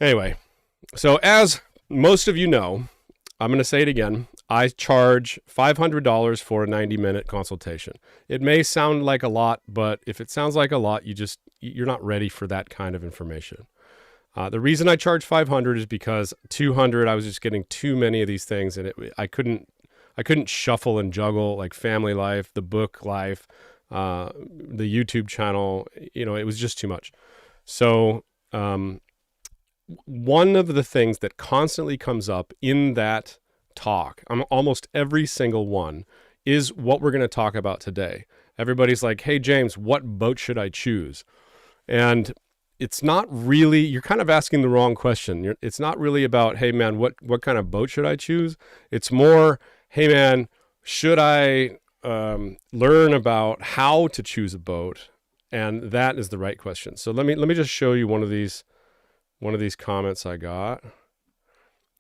Anyway, so as most of you know, I'm going to say it again. I charge $500 for a 90-minute consultation. It may sound like a lot, but if it sounds like a lot, you're not ready for that kind of information. The reason I charge $500 is because $200, I was just getting too many of these things, and I couldn't shuffle and juggle like family life, the book life, the YouTube channel. It was just too much. So one of the things that constantly comes up in that talk, almost every single one, is what we're going to talk about today. Everybody's like, hey, James, what boat should I choose? And it's not really, you're kind of asking the wrong question. It's not really about, hey, man, what kind of boat should I choose? It's more, hey, man, should I learn about how to choose a boat? And that is the right question. So let me just show you one of these comments I got.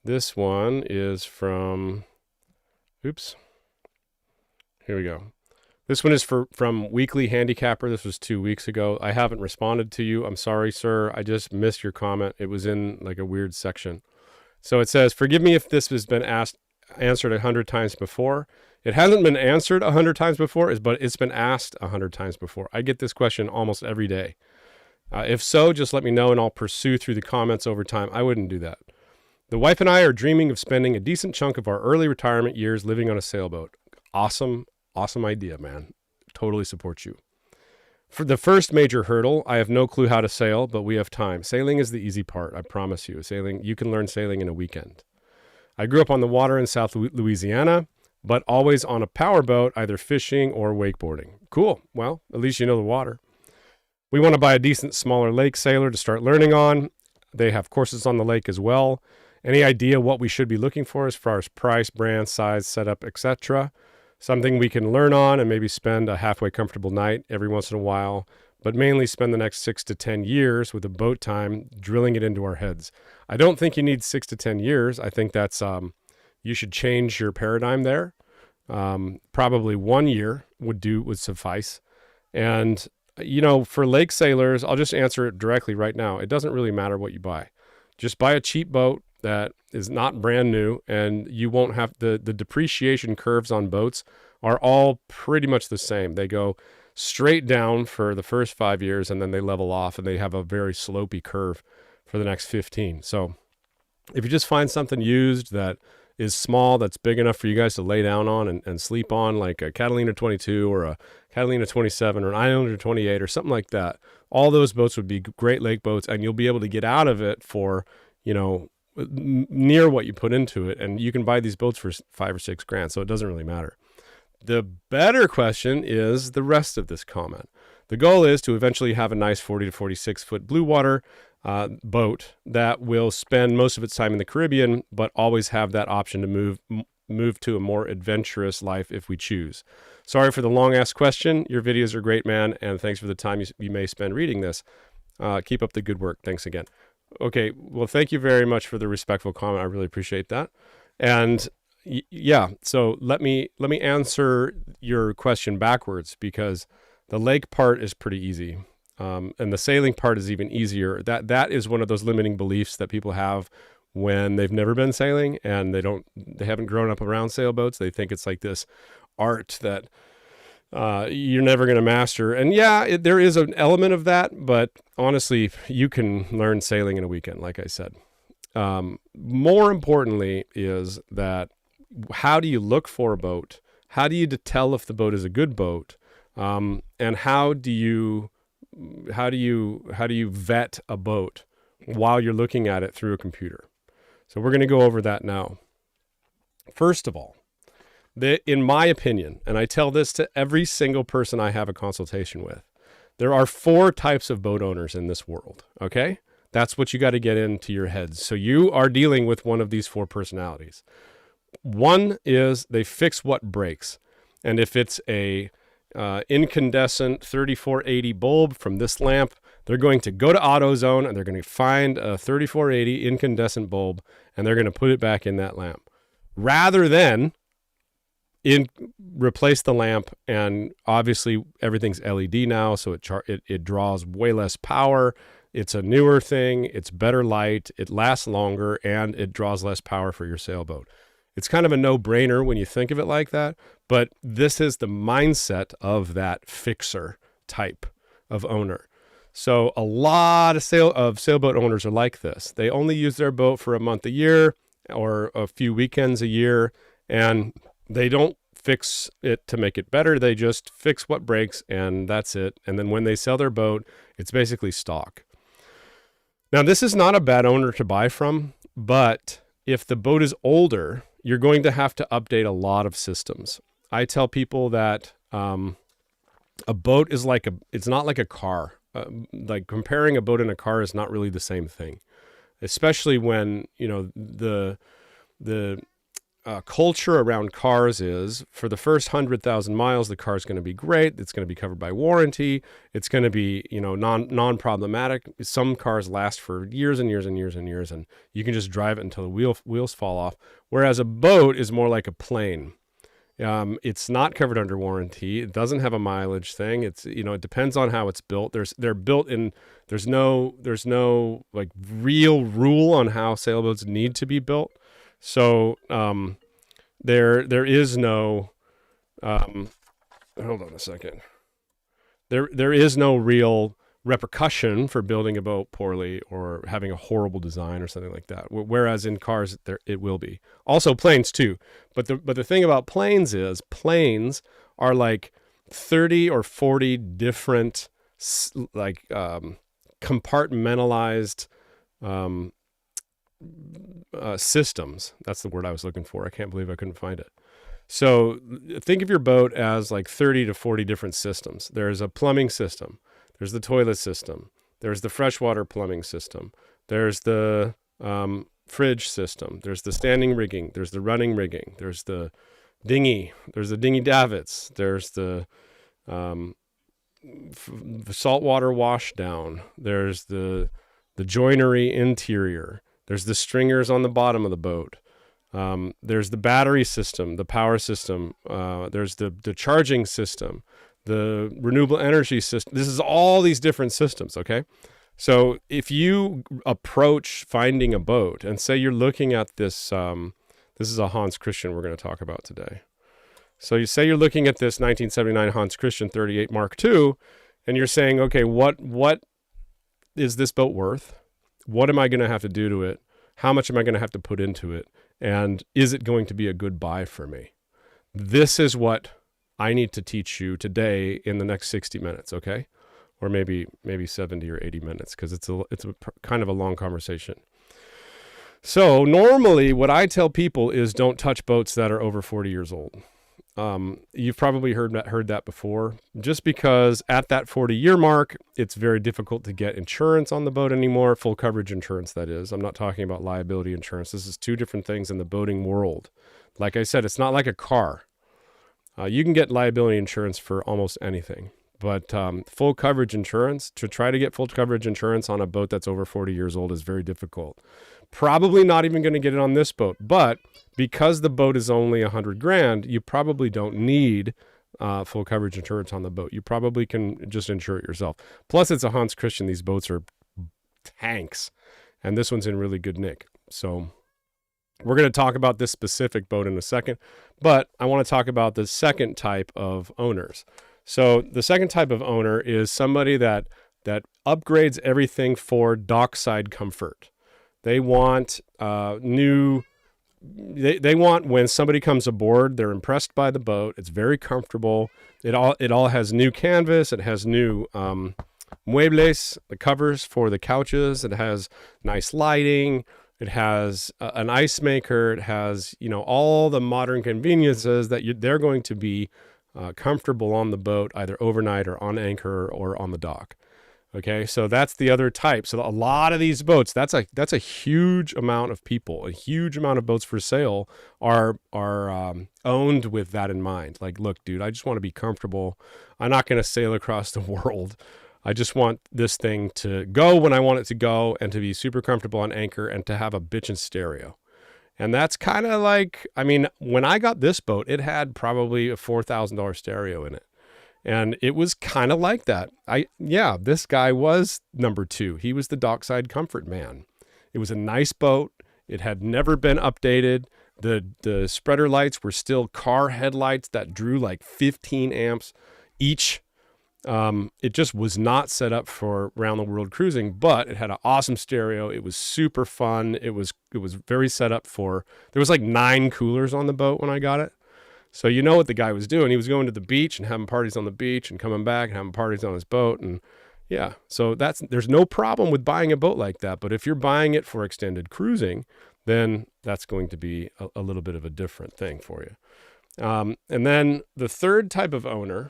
This one is from, oops, here we go. This one is from Weekly Handicapper. This was 2 weeks ago. I haven't responded to you. I'm sorry, sir. I just missed your comment. It was in like a weird section. So it says, forgive me if this has been answered 100 times before. It hasn't been answered 100 times before, but it's been asked 100 times before. I get this question almost every day. If so, just let me know and I'll pursue through the comments over time. I wouldn't do that. The wife and I are dreaming of spending a decent chunk of our early retirement years living on a sailboat. Awesome idea, man. Totally support you. For the first major hurdle, I have no clue how to sail, but we have time. Sailing is the easy part, I promise you. You can learn sailing in a weekend. I grew up on the water in South Louisiana, but always on a powerboat, either fishing or wakeboarding. Cool. Well, at least you know the water. We want to buy a decent smaller lake sailor to start learning on. They have courses on the lake as well. Any idea what we should be looking for as far as price, brand, size, setup, etc.? Something we can learn on and maybe spend a halfway comfortable night every once in a while, but mainly spend the next 6 to 10 years with a boat time drilling it into our heads. I don't think you need 6 to 10 years. I think that's you should change your paradigm there. Probably 1 year would suffice. And for lake sailors, I'll just answer it directly right now. It doesn't really matter what you buy. Just buy a cheap boat that is not brand new, and you won't have the depreciation curves on boats are all pretty much the same. They go straight down for the first 5 years and then they level off and they have a very slopey curve for the next 15. So if you just find something used that is small, that's big enough for you guys to lay down on and sleep on, like a Catalina 22 or a Catalina 27 or an Islander 28 or something like that, all those boats would be great lake boats, and you'll be able to get out of it for, near what you put into it. And you can buy these boats for $5 or $6 grand. So it doesn't really matter. The better question is the rest of this comment. The goal is to eventually have a nice 40 to 46 foot Bluewater boat that will spend most of its time in the Caribbean, but always have that option to move to a more adventurous life if we choose. Sorry for the long ass question. Your videos are great, man. And thanks for the time you may spend reading this. Keep up the good work. Thanks again. Okay. Well, thank you very much for the respectful comment. I really appreciate that. And yeah, so let me answer your question backwards, because the lake part is pretty easy. And the sailing part is even easier. That is one of those limiting beliefs that people have when they've never been sailing and they haven't grown up around sailboats. They think it's like this art that you're never going to master. And yeah, there is an element of that, but honestly, you can learn sailing in a weekend, like I said. More importantly is that, how do you look for a boat? How do you tell if the boat is a good boat? And how do you vet a boat while you're looking at it through a computer? So we're going to go over that now. First of all, in my opinion, and I tell this to every single person I have a consultation with, there are 4 types of boat owners in this world. Okay? That's what you got to get into your heads. So you are dealing with one of these 4 personalities. One is they fix what breaks. And if it's a incandescent 3480 bulb from this lamp, they're going to go to AutoZone and they're going to find a 3480 incandescent bulb and they're going to put it back in that lamp, rather than replace the lamp. And obviously everything's LED now, so it draws way less power. It's a newer thing. It's better light. It lasts longer, and it draws less power for your sailboat. It's kind of a no-brainer when you think of it like that, but this is the mindset of that fixer type of owner. So a lot of sailboat owners are like this. They only use their boat for a month a year or a few weekends a year, and they don't fix it to make it better. They just fix what breaks, and that's it. And then when they sell their boat, it's basically stock. Now, this is not a bad owner to buy from, but if the boat is older, you're going to have to update a lot of systems. I tell people that a boat is it's not like a car. Like comparing a boat and a car is not really the same thing, especially when, the culture around cars is for the first 100,000 miles, the car is going to be great. It's going to be covered by warranty. It's going to be, non-problematic. Some cars last for years and years and years and years, and you can just drive it until the wheels fall off. Whereas a boat is more like a plane. It's not covered under warranty. It doesn't have a mileage thing. It's, it depends on how it's built. There's no like real rule on how sailboats need to be built. So, there is no, hold on a second. There is no real repercussion for building a boat poorly or having a horrible design or something like that. Whereas in cars, it will be. Also planes too. But the thing about planes is planes are like 30 or 40 different compartmentalized systems. That's the word I was looking for. I can't believe I couldn't find it. So think of your boat as like 30 to 40 different systems. There's a plumbing system. There's the toilet system. There's the freshwater plumbing system. There's the fridge system. There's the standing rigging. There's the running rigging. There's the dinghy. There's the dinghy davits. There's the saltwater washdown. There's the joinery interior. There's the stringers on the bottom of the boat. There's the battery system, the power system. There's the charging system, the renewable energy system. This is all these different systems, okay? So if you approach finding a boat and say you're looking at this, this is a Hans Christian we're going to talk about today. So you say you're looking at this 1979 Hans Christian 38 Mark II, and you're saying, okay, what is this boat worth? What am I going to have to do to it? How much am I going to have to put into it? And is it going to be a good buy for me? This is what I need to teach you today in the next 60 minutes, okay? Or maybe 70 or 80 minutes, because it's a kind of a long conversation. So normally what I tell people is don't touch boats that are over 40 years old. You've probably heard that before, just because at that 40-year mark, it's very difficult to get insurance on the boat anymore, full coverage insurance, that is. I'm not talking about liability insurance. This is two different things in the boating world. Like I said, it's not like a car. You can get liability insurance for almost anything, but full coverage insurance, to try to get full coverage insurance on a boat that's over 40 years old is very difficult. Probably not even going to get it on this boat, but because the boat is only $100,000, you probably don't need full coverage insurance on the boat. You probably can just insure it yourself. Plus, it's a Hans Christian. These boats are tanks, and this one's in really good nick. So we're going to talk about this specific boat in a second, but I want to talk about the second type of owners. So the second type of owner is somebody that upgrades everything for dockside comfort. They want They want, when somebody comes aboard, they're impressed by the boat. It's very comfortable. It all has new canvas. It has new muebles, the covers for the couches. It has nice lighting. It has an ice maker. It has, all the modern conveniences that they're going to be comfortable on the boat, either overnight or on anchor or on the dock. Okay, so that's the other type. So a lot of these boats, that's a huge amount of people, a huge amount of boats for sale are owned with that in mind. Like, look, dude, I just want to be comfortable. I'm not going to sail across the world. I just want this thing to go when I want it to go, and to be super comfortable on anchor, and to have a bitchin' stereo. And that's kind of like, when I got this boat, it had probably a $4,000 stereo in it. And it was kind of like that. This guy was number 2. He was the Dockside comfort man. It was a nice boat. It had never been updated. The spreader lights were still car headlights that drew like 15 amps each. It just was not set up for round the world cruising, but it had an awesome stereo. It was super fun. It was very set up for, there was like 9 coolers on the boat when I got it. So you know what the guy was doing. He was going to the beach and having parties on the beach and coming back and having parties on his boat. And yeah, so there's no problem with buying a boat like that. But if you're buying it for extended cruising, then that's going to be a little bit of a different thing for you. And then the third type of owner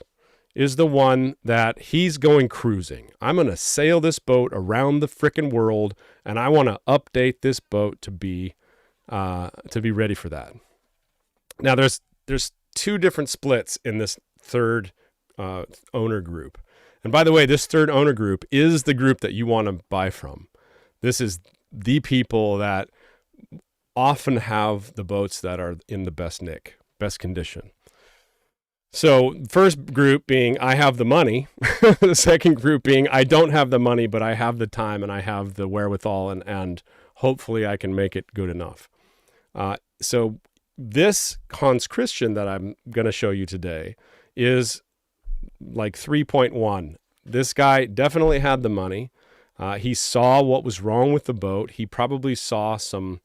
is the one that he's going cruising. I'm going to sail this boat around the frickin' world, and I want to update this boat to be ready for that. Now, there's 2 different splits in this third owner group. And by the way, this third owner group is the group that you want to buy from. This is the people that often have the boats that are in the best nick, best condition. So first group being, I have the money. The second group being, I don't have the money, but I have the time and I have the wherewithal, and hopefully I can make it good enough. So this Hans Christian that I'm going to show you today is like 3.1. This guy definitely had the money. He saw what was wrong with the boat. He probably saw some,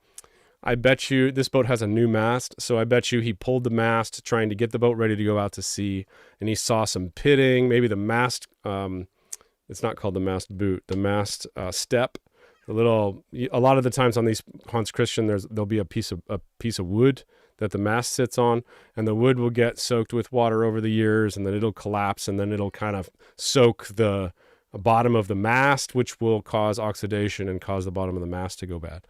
I bet you this boat has a new mast. So I bet you he pulled the mast trying to get the boat ready to go out to sea. And he saw some pitting, maybe the mast, it's not called the mast boot, the mast step. A lot of the times on these Hans Christian, there'll be a piece of wood that the mast sits on, and the wood will get soaked with water over the years, and then it'll collapse, and then it'll kind of soak the bottom of the mast, which will cause oxidation and cause the bottom of the mast to go bad.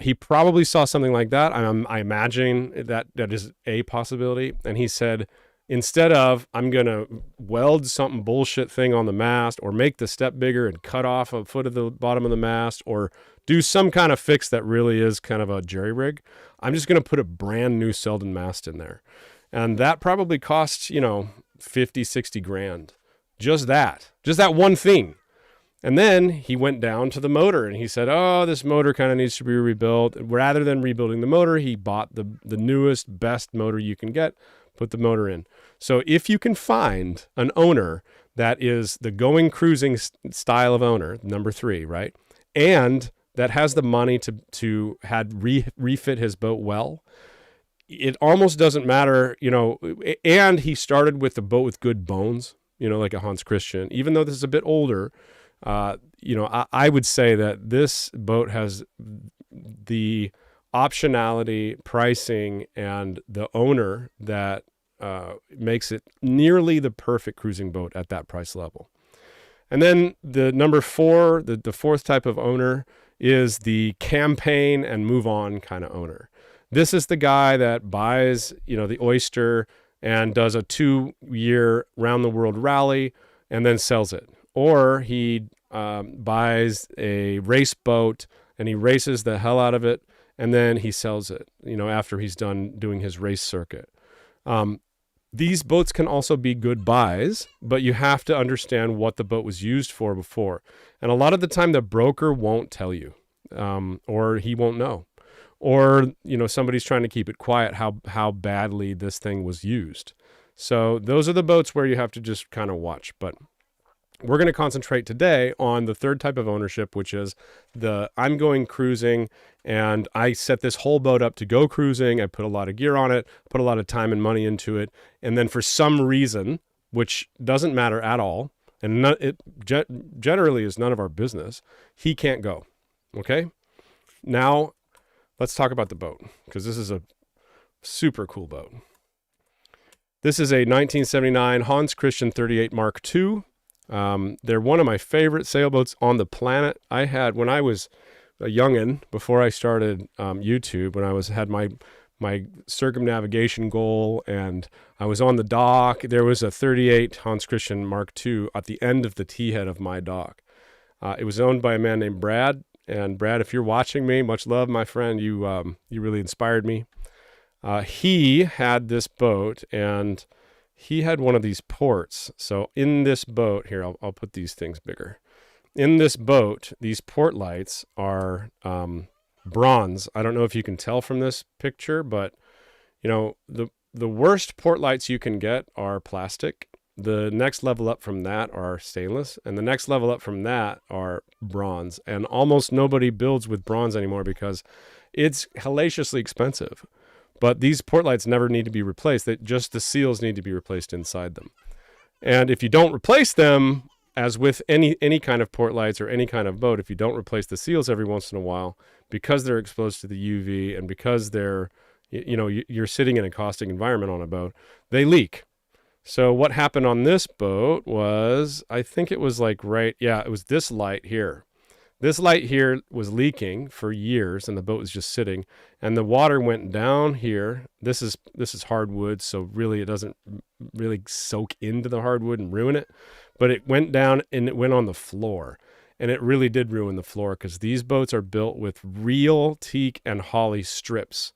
He probably saw something like that. I imagine that is a possibility. And he said, instead of, I'm going to weld something bullshit thing on the mast, or make the step bigger and cut off a foot of the bottom of the mast, or do some kind of fix that really is kind of a jerry rig, I'm just going to put a brand new Selden mast in there. And that probably costs, 50, 60 grand. Just that one thing. And then he went down to the motor and he said, oh, this motor kind of needs to be rebuilt. Rather than rebuilding the motor, he bought the newest, best motor you can get, put the motor in. So if you can find an owner that is the going cruising style of owner, number 3, right? And that has the money to refit his boat well, it almost doesn't matter, and he started with a boat with good bones, like a Hans Christian. Even though this is a bit older, I would say that this boat has the optionality, pricing, and the owner that makes it nearly the perfect cruising boat at that price level. And then the number 4, the fourth type of owner, is the campaign and move on kind of owner. This is the guy that buys, the Oyster and does a 2-year round the world rally and then sells it. Or he buys a race boat and he races the hell out of it and then he sells it, after he's done doing his race circuit. These boats can also be good buys, but you have to understand what the boat was used for before. And a lot of the time the broker won't tell you, or he won't know. Or, somebody's trying to keep it quiet how badly this thing was used. So those are the boats where you have to just kind of watch. But we're going to concentrate today on the third type of ownership, which is I'm going cruising and I set this whole boat up to go cruising. I put a lot of gear on it, put a lot of time and money into it. And then for some reason, which doesn't matter at all, and it generally is none of our business, he can't go. Okay? Now, let's talk about the boat, because this is a super cool boat. This is a 1979 Hans Christian 38 Mark II. They're one of my favorite sailboats on the planet. I had, when I was a youngin', before I started YouTube, when I had my circumnavigation goal and I was on the dock, there was a 38 Hans Christian Mark II at the end of the T-head of my dock. It was owned by a man named Brad. And Brad, if you're watching me, much love, my friend. You really inspired me. He had this boat and he had one of these ports. So in this boat, here, I'll put these things bigger. In this boat, these port lights are bronze. I don't know if you can tell from this picture, but you know, the worst port lights you can get are plastic. The next level up from that are stainless, and the next level up from that are bronze. And almost nobody builds with bronze anymore because it's hellaciously expensive. But these port lights never need to be replaced. Just the seals need to be replaced inside them. And if you don't replace them, as with any kind of port lights or any kind of boat, if you don't replace the seals every once in a while, because they're exposed to the UV and because they're, you know, you're sitting in a caustic environment on a boat, they leak. So what happened on this boat was, I think it was like it was this light here. This light here was leaking for years, and the boat was just sitting, and the water went down here. This is hardwood, so really it doesn't really soak into the hardwood and ruin it, but it went down and it went on the floor, and it really did ruin the floor because these boats are built with real teak and holly strips.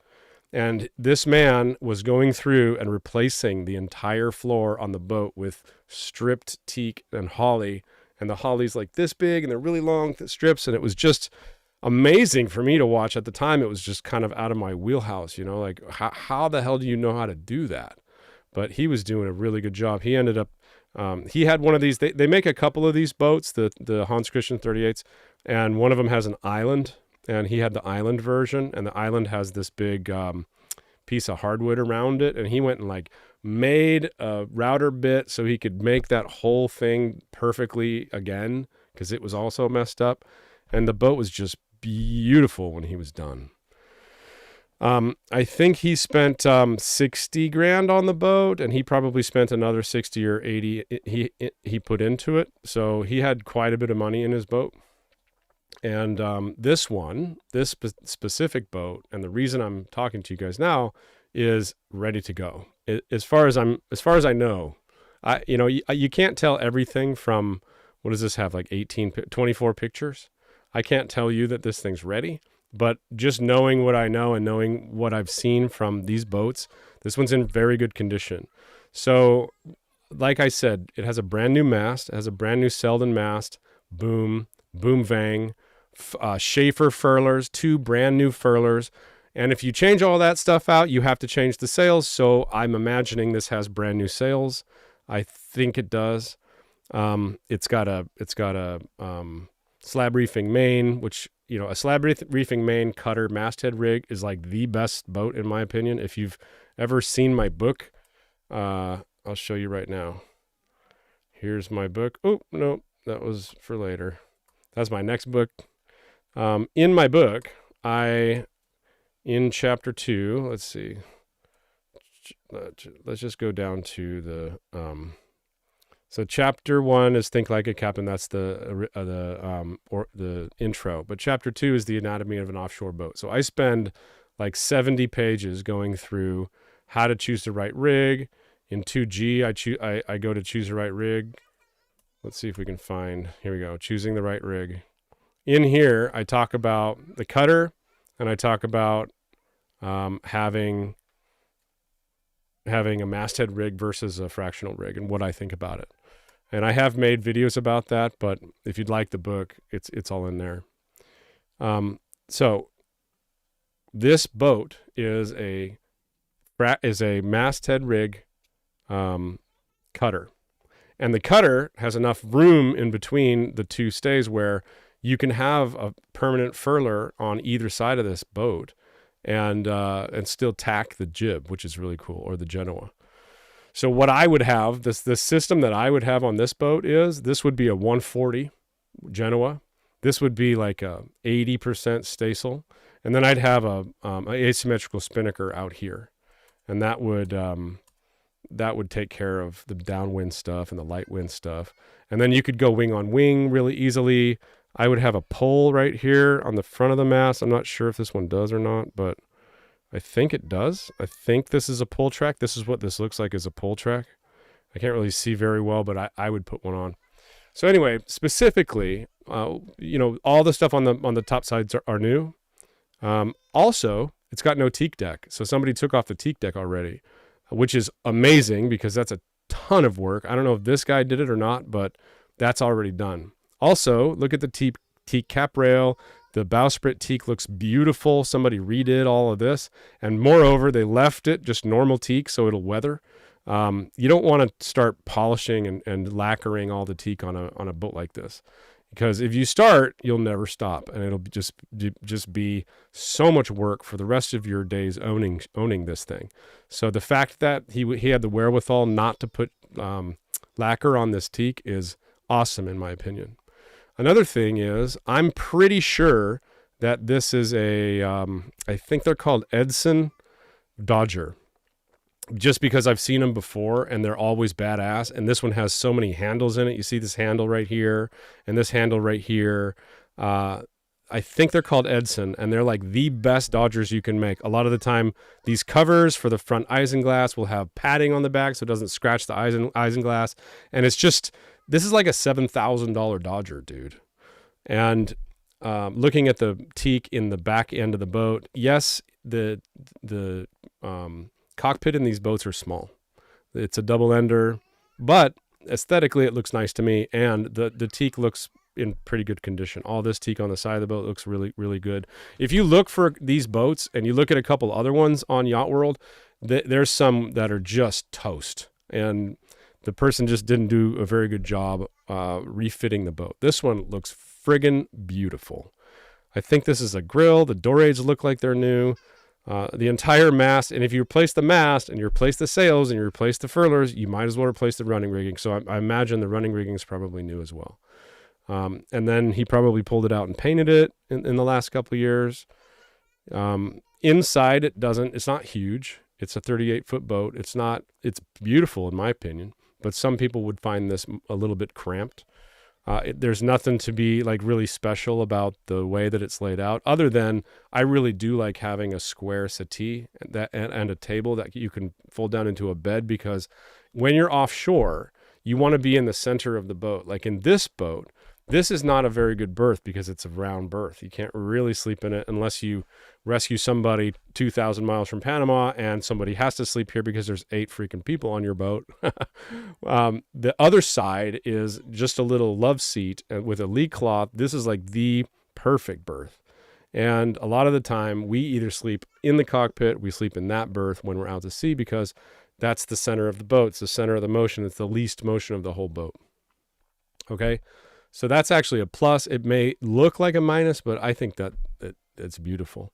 And this man was going through and replacing the entire floor on the boat with stripped teak and holly. And the holly's like this big and they're really long strips. And it was just amazing for me to watch. At the time, it was just kind of out of my wheelhouse, you know, like how the hell do you know how to do that? But he was doing a really good job. He ended up, he had one of these, they make a couple of these boats, the Hans Christian 38s, and one of them has an island. And he had the island version, and the island has this big piece of hardwood around it. And he went and like made a router bit so he could make that whole thing perfectly again because it was also messed up. And the boat was just beautiful when he was done. I think he spent 60 grand on the boat, and he probably spent another 60 or 80 he put into it. So he had quite a bit of money in his boat. And this specific boat, and the reason I'm talking to you guys now, is ready to go. As far as I know, you can't tell everything from, what does this have, like 24 pictures? I can't tell you that this thing's ready, but just knowing what I know and knowing what I've seen from these boats, this one's in very good condition. So, like I said, it has a brand new mast, it has a brand new Selden mast, boom vang, Schaefer furlers, 2 brand new furlers. And if you change all that stuff out, you have to change the sails. So I'm imagining this has brand new sails. I think it does. It's got a slab reefing main, which, you know, a slab reefing main cutter masthead rig is like the best boat in my opinion. If you've ever seen my book, I'll show you right now. Here's my book. Oh, no, that was for later. That's my next book. In my book, in chapter 2, let's see. Let's just go down to the, so chapter 1 is Think Like a Captain. That's the intro. But chapter 2 is the anatomy of an offshore boat. So I spend like 70 pages going through how to choose the right rig. In 2G, I go to choose the right rig. Let's see if we can find, here we go, choosing the right rig. In here, I talk about the cutter, and I talk about having a masthead rig versus a fractional rig and what I think about it. And I have made videos about that, but if you'd like the book, it's all in there. So this boat is a masthead rig cutter. And the cutter has enough room in between the 2 stays where you can have a permanent furler on either side of this boat and still tack the jib, which is really cool, or the Genoa. So what I would have, this system that I would have on this boat is, this would be a 140 Genoa. This would be like a 80% staysail. And then I'd have a asymmetrical spinnaker out here. And that would take care of the downwind stuff and the light wind stuff. And then you could go wing on wing really easily. I would have a pole right here on the front of the mast. I'm not sure if this one does or not, but I think it does. I think this is a pull track. This is what this looks like, as a pull track. I can't really see very well, but I would put one on. So anyway, specifically, all the stuff on the top sides are new. Also, it's got no teak deck. So somebody took off the teak deck already, which is amazing because that's a ton of work. I don't know if this guy did it or not, but that's already done. Also, look at the teak cap rail. The bowsprit teak looks beautiful. Somebody redid all of this. And moreover, they left it just normal teak so it'll weather. You don't want to start polishing and lacquering all the teak on a boat like this. Because if you start, you'll never stop, and it'll just be so much work for the rest of your days owning this thing. So the fact that he had the wherewithal not to put lacquer on this teak is awesome, in my opinion. Another thing is, I'm pretty sure that this is I think they're called Edson Dodger. Just because I've seen them before and they're always badass. And this one has so many handles in it. You see this handle right here and this handle right here. I think they're called Edson, and they're like the best Dodgers you can make. A lot of the time, these covers for the front isinglass will have padding on the back so it doesn't scratch the isinglass. And it's just, this is like a $7,000 Dodger, dude. And looking at the teak in the back end of the boat, yes, the cockpit in these boats are small. It's a double ender, but aesthetically it looks nice to me, and the teak looks in pretty good condition. All this teak on the side of the boat looks really, really good. If you look for these boats and you look at a couple other ones on Yacht World, there's some that are just toast, and the person just didn't do a very good job refitting the boat. This one looks friggin' beautiful. I think this is a grill. The door aids look like they're new. The entire mast, and if you replace the mast and you replace the sails and you replace the furlers, you might as well replace the running rigging. So I imagine the running rigging is probably new as well. And then he probably pulled it out and painted it in the last couple of years. Inside it's not huge. It's a 38-foot boat. It's beautiful in my opinion, but some people would find this a little bit cramped. There's nothing to be like really special about the way that it's laid out, other than I really do like having a square settee and a table that you can fold down into a bed, because when you're offshore, you want to be in the center of the boat. Like in this boat, this is not a very good berth because it's a round berth. You can't really sleep in it unless you rescue somebody 2,000 miles from Panama and somebody has to sleep here because there's 8 freaking people on your boat. The other side is just a little love seat with a lee cloth. This is like the perfect berth. And a lot of the time we either sleep in the cockpit, we sleep in that berth when we're out to sea, because that's the center of the boat. It's the center of the motion. It's the least motion of the whole boat. Okay. So that's actually a plus. It may look like a minus, but I think that it's beautiful.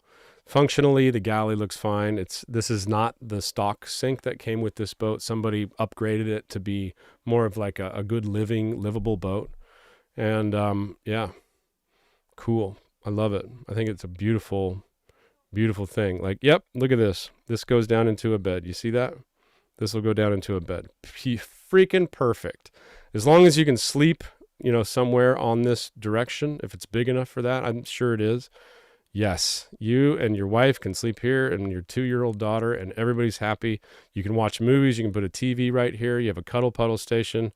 Functionally, the galley looks fine. This is not the stock sink that came with this boat. Somebody upgraded it to be more of like a good livable boat. And yeah, cool. I love it. I think it's a beautiful, beautiful thing. Like, yep, look at this. This goes down into a bed. You see that? This will go down into a bed. Freaking perfect. As long as you can sleep, somewhere on this direction, if it's big enough for that, I'm sure it is. Yes, you and your wife can sleep here, and your 2-year-old daughter, and everybody's happy. You can watch movies. You can put a TV right here. You have a cuddle puddle station.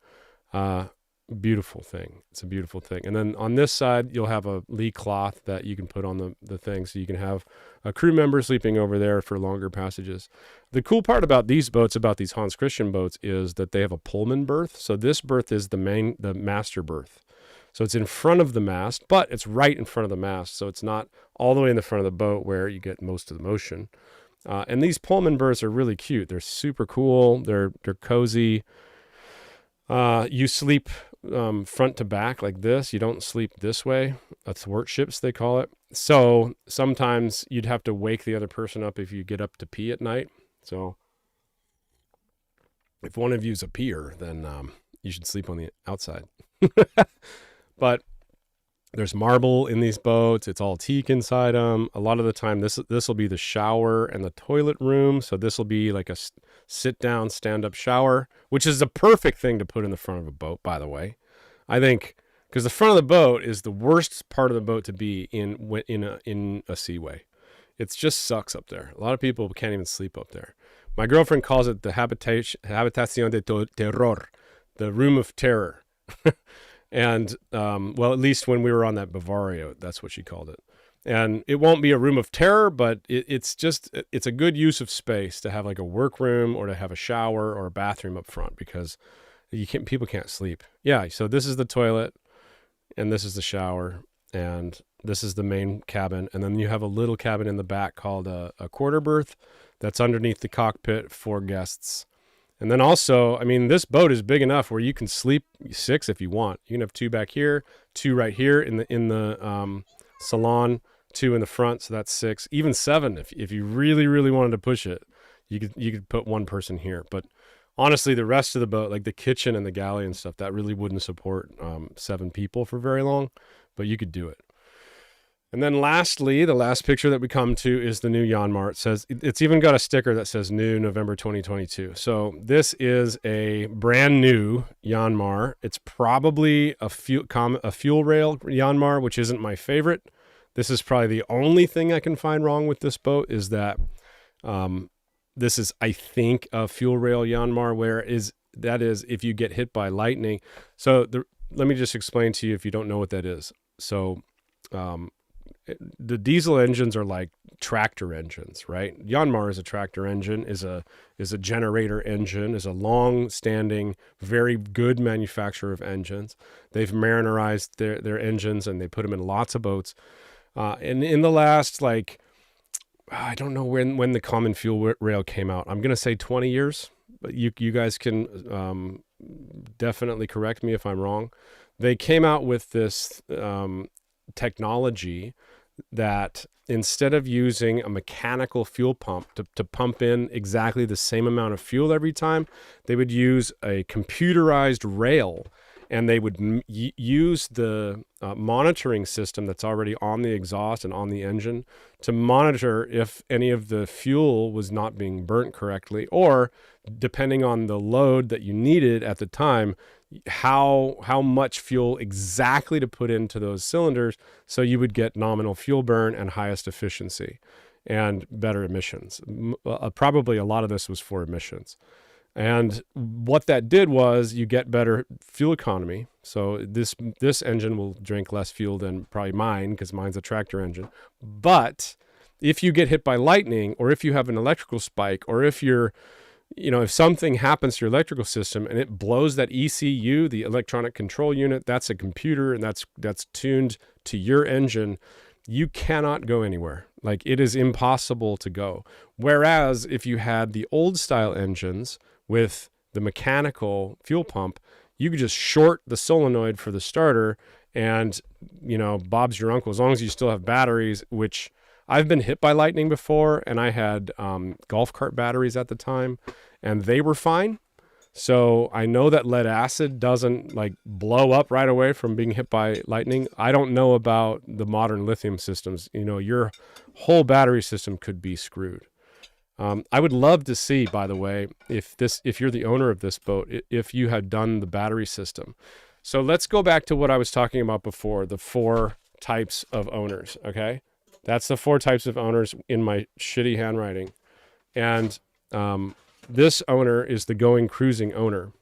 Beautiful thing. It's a beautiful thing. And then on this side, you'll have a lee cloth that you can put on the thing, so you can have a crew member sleeping over there for longer passages. The cool part about these boats, about these Hans Christian boats, is that they have a Pullman berth. So this berth is the master berth. So it's in front of the mast, but it's right in front of the mast. So it's not all the way in the front of the boat where you get most of the motion. And these Pullman berths are really cute. They're super cool. They're cozy. You sleep front to back like this. You don't sleep this way. Thwartships, they call it. So sometimes you'd have to wake the other person up if you get up to pee at night. So if one of you's a peer, then you should sleep on the outside. But there's marble in these boats. It's all teak inside them. A lot of the time, this will be the shower and the toilet room. So this will be like a sit-down, stand-up shower, which is a perfect thing to put in the front of a boat, by the way. I think, because the front of the boat is the worst part of the boat to be in a seaway. It just sucks up there. A lot of people can't even sleep up there. My girlfriend calls it the habitación de terror, the room of terror. And, well, at least when we were on that Bavaria, that's what she called it. And it won't be a room of terror, but it's a good use of space to have like a workroom or to have a shower or a bathroom up front, because people can't sleep. Yeah, so this is the toilet and this is the shower and this is the main cabin. And then you have a little cabin in the back called a quarter berth that's underneath the cockpit for guests. And then also, I mean, this boat is big enough where you can sleep 6 if you want. You can have 2 back here, 2 right here in the salon, 2 in the front, so that's 6. Even 7 if you really, really wanted to push it, you could put 1 person here. But honestly, the rest of the boat, like the kitchen and the galley and stuff, that really wouldn't support 7 people for very long, but you could do it. And then lastly, the last picture that we come to is the new Yanmar. It says, it's even got a sticker that says new November 2022. So this is a brand new Yanmar. It's probably a fuel rail Yanmar, which isn't my favorite. This is probably the only thing I can find wrong with this boat, is that this is, I think, a fuel rail Yanmar, that is if you get hit by lightning. So let me just explain to you if you don't know what that is. So the diesel engines are like tractor engines, right? Yanmar is a tractor engine, is a generator engine, is a long-standing, very good manufacturer of engines. They've marinarized their engines and they put them in lots of boats. And in the last, like, I don't know when the common fuel rail came out. I'm going to say 20 years, but you guys can definitely correct me if I'm wrong. They came out with this technology that instead of using a mechanical fuel pump to pump in exactly the same amount of fuel every time, they would use a computerized rail, and they would use the monitoring system that's already on the exhaust and on the engine to monitor if any of the fuel was not being burnt correctly, or depending on the load that you needed at the time, how much fuel exactly to put into those cylinders so you would get nominal fuel burn and highest efficiency and better emissions. Probably a lot of this was for emissions. And what that did was you get better fuel economy. So this engine will drink less fuel than probably mine, because mine's a tractor engine. But if you get hit by lightning, or if you have an electrical spike, or if if something happens to your electrical system and it blows that ECU, the electronic control unit, that's a computer and that's tuned to your engine, you cannot go anywhere. Like, it is impossible to go. Whereas if you had the old style engines with the mechanical fuel pump, you could just short the solenoid for the starter and, Bob's your uncle, as long as you still have batteries, which I've been hit by lightning before, and I had golf cart batteries at the time, and they were fine. So I know that lead acid doesn't like blow up right away from being hit by lightning. I don't know about the modern lithium systems. Your whole battery system could be screwed. I would love to see, by the way, if you're the owner of this boat, if you had done the battery system. So let's go back to what I was talking about before, the 4 types of owners, okay? That's the 4 types of owners in my shitty handwriting. And this owner is the going cruising owner.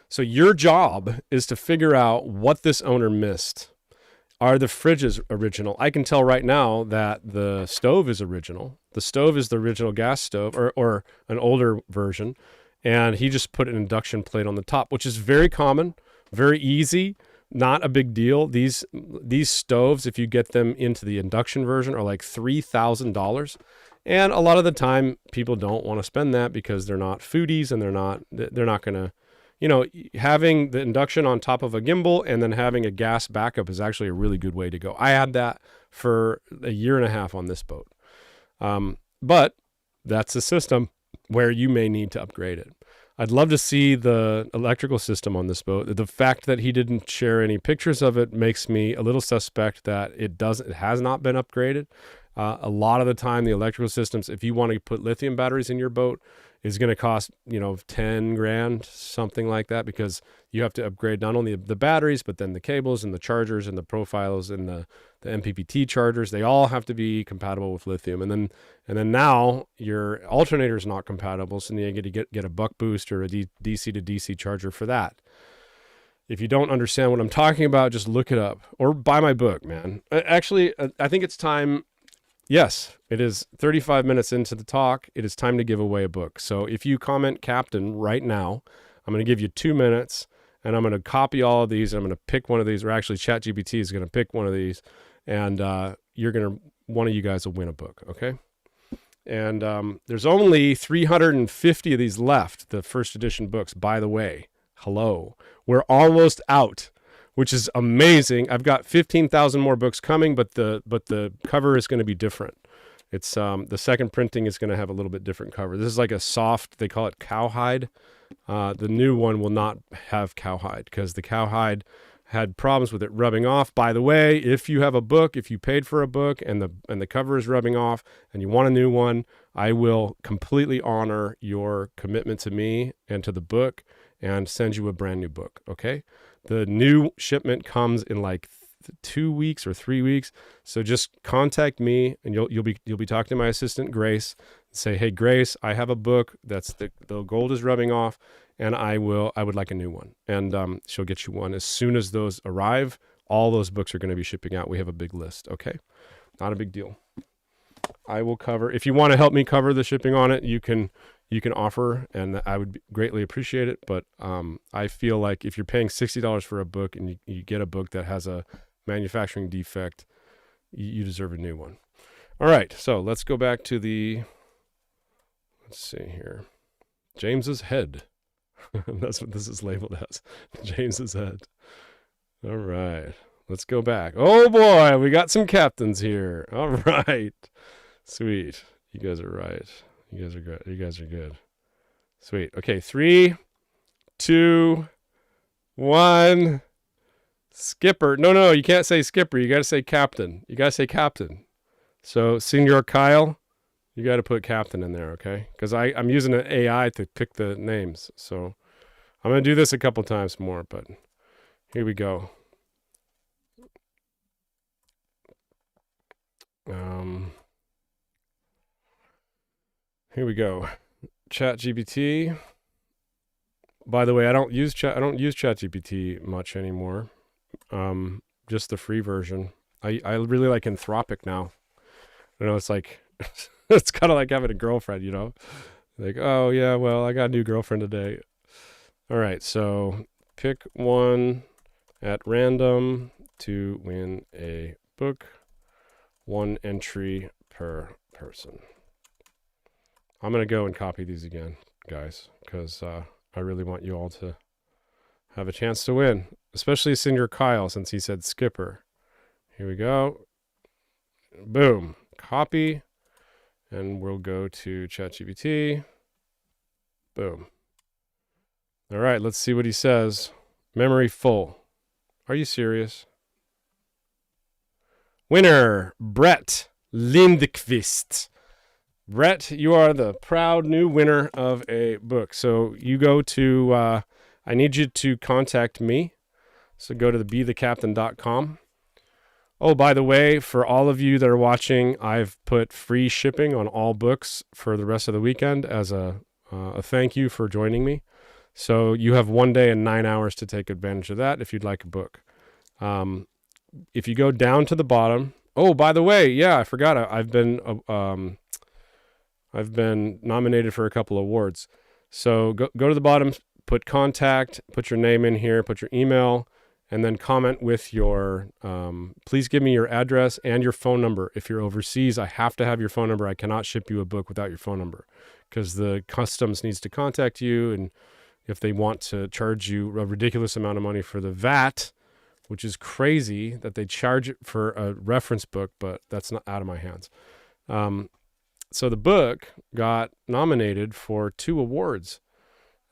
So your job is to figure out what this owner missed. Are the fridges original? I can tell right now that the stove is original. The stove is the original gas stove, or an older version. And he just put an induction plate on the top, which is very common, very easy. Not a big deal. These stoves, if you get them into the induction version, are like $3,000. And a lot of the time people don't want to spend that because they're not foodies, and they're not going to, having the induction on top of a gimbal and then having a gas backup is actually a really good way to go. I had that for a year and a half on this boat. But that's a system where you may need to upgrade it. I'd love to see the electrical system on this boat. The fact that he didn't share any pictures of it makes me a little suspect that it has not been upgraded. A lot of the time, the electrical systems, if you want to put lithium batteries in your boat, is going to cost, $10,000, something like that, because you have to upgrade not only the batteries, but then the cables and the chargers and the profiles and the MPPT chargers. They all have to be compatible with lithium. And then now your alternator is not compatible, so you get a buck boost or a DC to DC charger for that. If you don't understand what I'm talking about, just look it up or buy my book, man. Actually, I think it's time. Yes, it is 35 minutes into the talk. It is time to give away a book. So if you comment Captain right now, I'm going to give you 2 minutes and I'm going to copy all of these. I'm going to pick one of these, or actually ChatGPT is going to pick one of these, and one of you guys will win a book. Okay. And there's only 350 of these left, the first edition books, by the way. Hello. We're almost out, which is amazing. I've got 15,000 more books coming, but the cover is going to be different. It's the second printing is going to have a little bit different cover. This is like a soft, they call it cowhide. The new one will not have cowhide because the cowhide had problems with it rubbing off. By the way, if you have a book, if you paid for a book and the cover is rubbing off and you want a new one, I will completely honor your commitment to me and to the book and send you a brand new book. Okay. The new shipment comes in like 2 weeks or 3 weeks. So just contact me and you'll be talking to my assistant, Grace, and say, hey, Grace, I have a book that's the gold is rubbing off and I would like a new one. And she'll get you one. As soon as those arrive, all those books are going to be shipping out. We have a big list. Okay. Not a big deal. I will cover, if you want to help me cover the shipping on it, you can offer, and I would greatly appreciate it. But I feel like if you're paying $60 for a book and you get a book that has a manufacturing defect, you deserve a new one. All right, so let's go back to let's see here. James's head. That's what this is labeled as. James's head. All right, let's go back. Oh boy, we got some captains here. All right. Sweet. You guys are right. You guys are good. You guys are good. Sweet. Okay, 3, 2, 1. Skipper. No, you can't say skipper. You got to say captain. You got to say captain. So, Senior Kyle, you got to put captain in there, okay? Because I'm using an AI to pick the names. So, I'm going to do this a couple times more, but here we go. Here we go. ChatGPT. By the way, I don't use ChatGPT much anymore. Just the free version. I really like Anthropic now. You know, it's like it's kind of like having a girlfriend, you know. Like, oh yeah, well, I got a new girlfriend today. All right, so pick one at random to win a book. 1 entry per person. I'm going to go and copy these again, guys, because I really want you all to have a chance to win, especially Senior Kyle, since he said skipper. Here we go. Boom. Copy. And we'll go to ChatGPT. Boom. All right, let's see what he says. Memory full. Are you serious? Winner, Brett Lindqvist. Brett, you are the proud new winner of a book. So you go to, I need you to contact me. So go to the bethecaptain.com. Oh, by the way, for all of you that are watching, I've put free shipping on all books for the rest of the weekend as a thank you for joining me. So you have 1 day and 9 hours to take advantage of that if you'd like a book. If you go down to the bottom, oh, by the way, yeah, I forgot. I've been nominated for a couple of awards. So go to the bottom, put contact, put your name in here, put your email, and then comment with your, please give me your address and your phone number. If you're overseas, I have to have your phone number. I cannot ship you a book without your phone number because the customs needs to contact you. And if they want to charge you a ridiculous amount of money for the VAT, which is crazy that they charge it for a reference book, but that's not out of my hands. So the book got nominated for 2 awards.